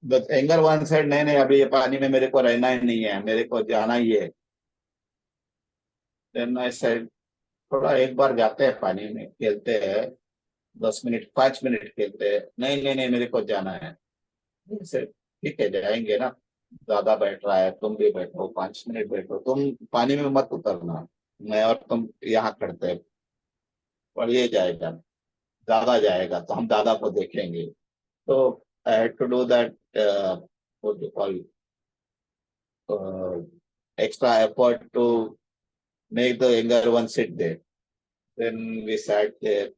the younger one said नहीं नहीं अभी ये पानी में मेरे को रहना ही नहीं है, मेरे को जाना ही है. Then I said थोड़ा एक बार जाते हैं पानी में, खेलते हैं 10 मिनट 5 मिनट खेलते हैं. नहीं नहीं नहीं मेरे को जाना है. ठीक है जाएंगे ना, ज्यादा बैठ रहा है, तुम भी बैठो 5 मिनट बैठो, तुम पानी में मत उतरना, मैं और तुम यहाँ करते हैं. और ये जाएगा, ज्यादा जाएगा तो हम दादा को देखेंगे. तो I had to do that what do you call extra effort to make the younger one sit there. Then we sat there.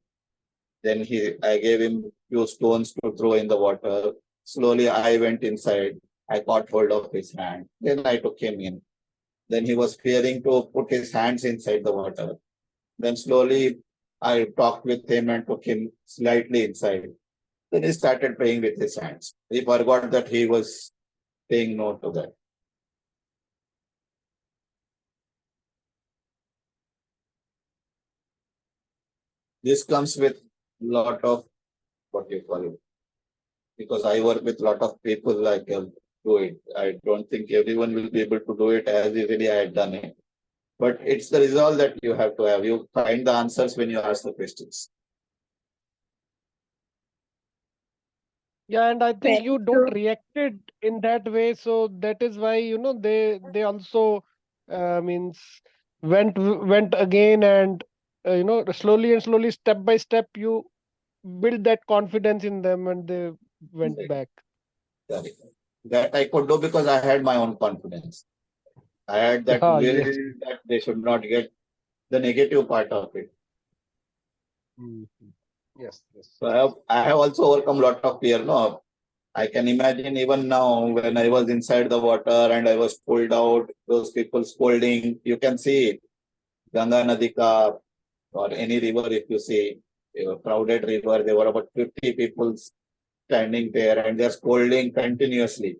Then I gave him few stones to throw in the water. Slowly I went inside. I caught hold of his hand. Then I took him in. Then he was fearing to put his hands inside the water. Then slowly I talked with him and took him slightly inside. Then he started playing with his hands. He forgot that he was saying no to that. This comes with lot of what you call it. Because I work with lot of people, I can do it. I don't think everyone will be able to do it as easily I had done it. But it's the resolve that you have to have. You find the answers when you ask the questions. Yeah, and I think Very you don't true. reacted in that way, so that is why they also means went again, and slowly and slowly, step by step, you build that confidence in them, and they went back. That I could do because I had my own confidence. I had that Ah, will yes. that they should not get the negative part of it. Yes, yes. So I have also overcome lot of fear. No, I can imagine even now when I was inside the water and I was pulled out, those people scolding. You can see it. Ganga Nadika or any river, if you see a crowded river, there were about 50 people standing there and they're scolding continuously.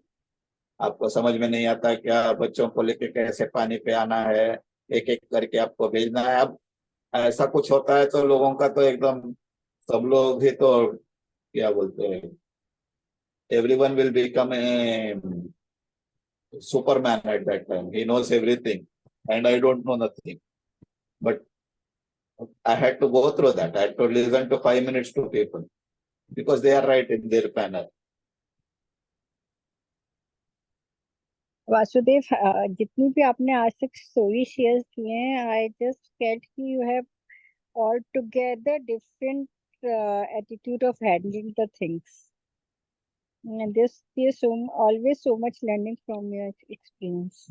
आपको समझ में नहीं आता क्या बच्चों को लेके कैसे पानी पे आना है, एक एक करके आपको भेजना है. अब ऐसा कुछ होता है तो लोगों का तो एकदम सब लोग ही तो क्या बोलते हैं, everyone will become a superman at that time. He knows everything and I don't know nothing. But I had to go through that. I had to listen to 5 minutes to people because they are right in their manner. Vasudev जितनी भी आपने आज तक story share की हैं, I just felt कि you have all together different attitude of handling the things, and there's always so much learning from your experience.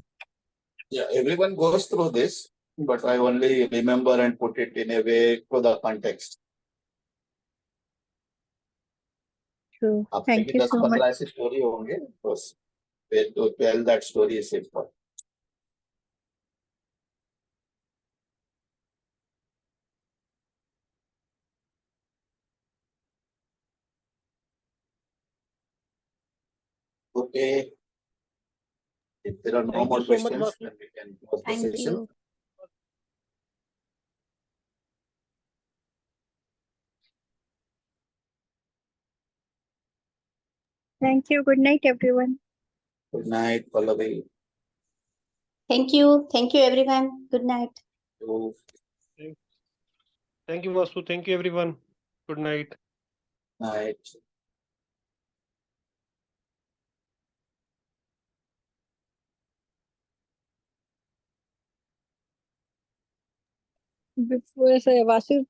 Yeah, everyone goes through this, but I only remember and put it in a way to the context. True. आप Thank देखिए you 10 so 15 much. ऐसी story होंगे, बस to tell that story is simple. Okay, if there are no Thank more you so much, questions, Vasu. then we can close the Thank session. you. Thank you. Good night, everyone. Good night, Pallavi. Thank you. Thank you, everyone. Good night. Thank you, Vasu. Thank you, everyone. Good night. Night. Before Vasu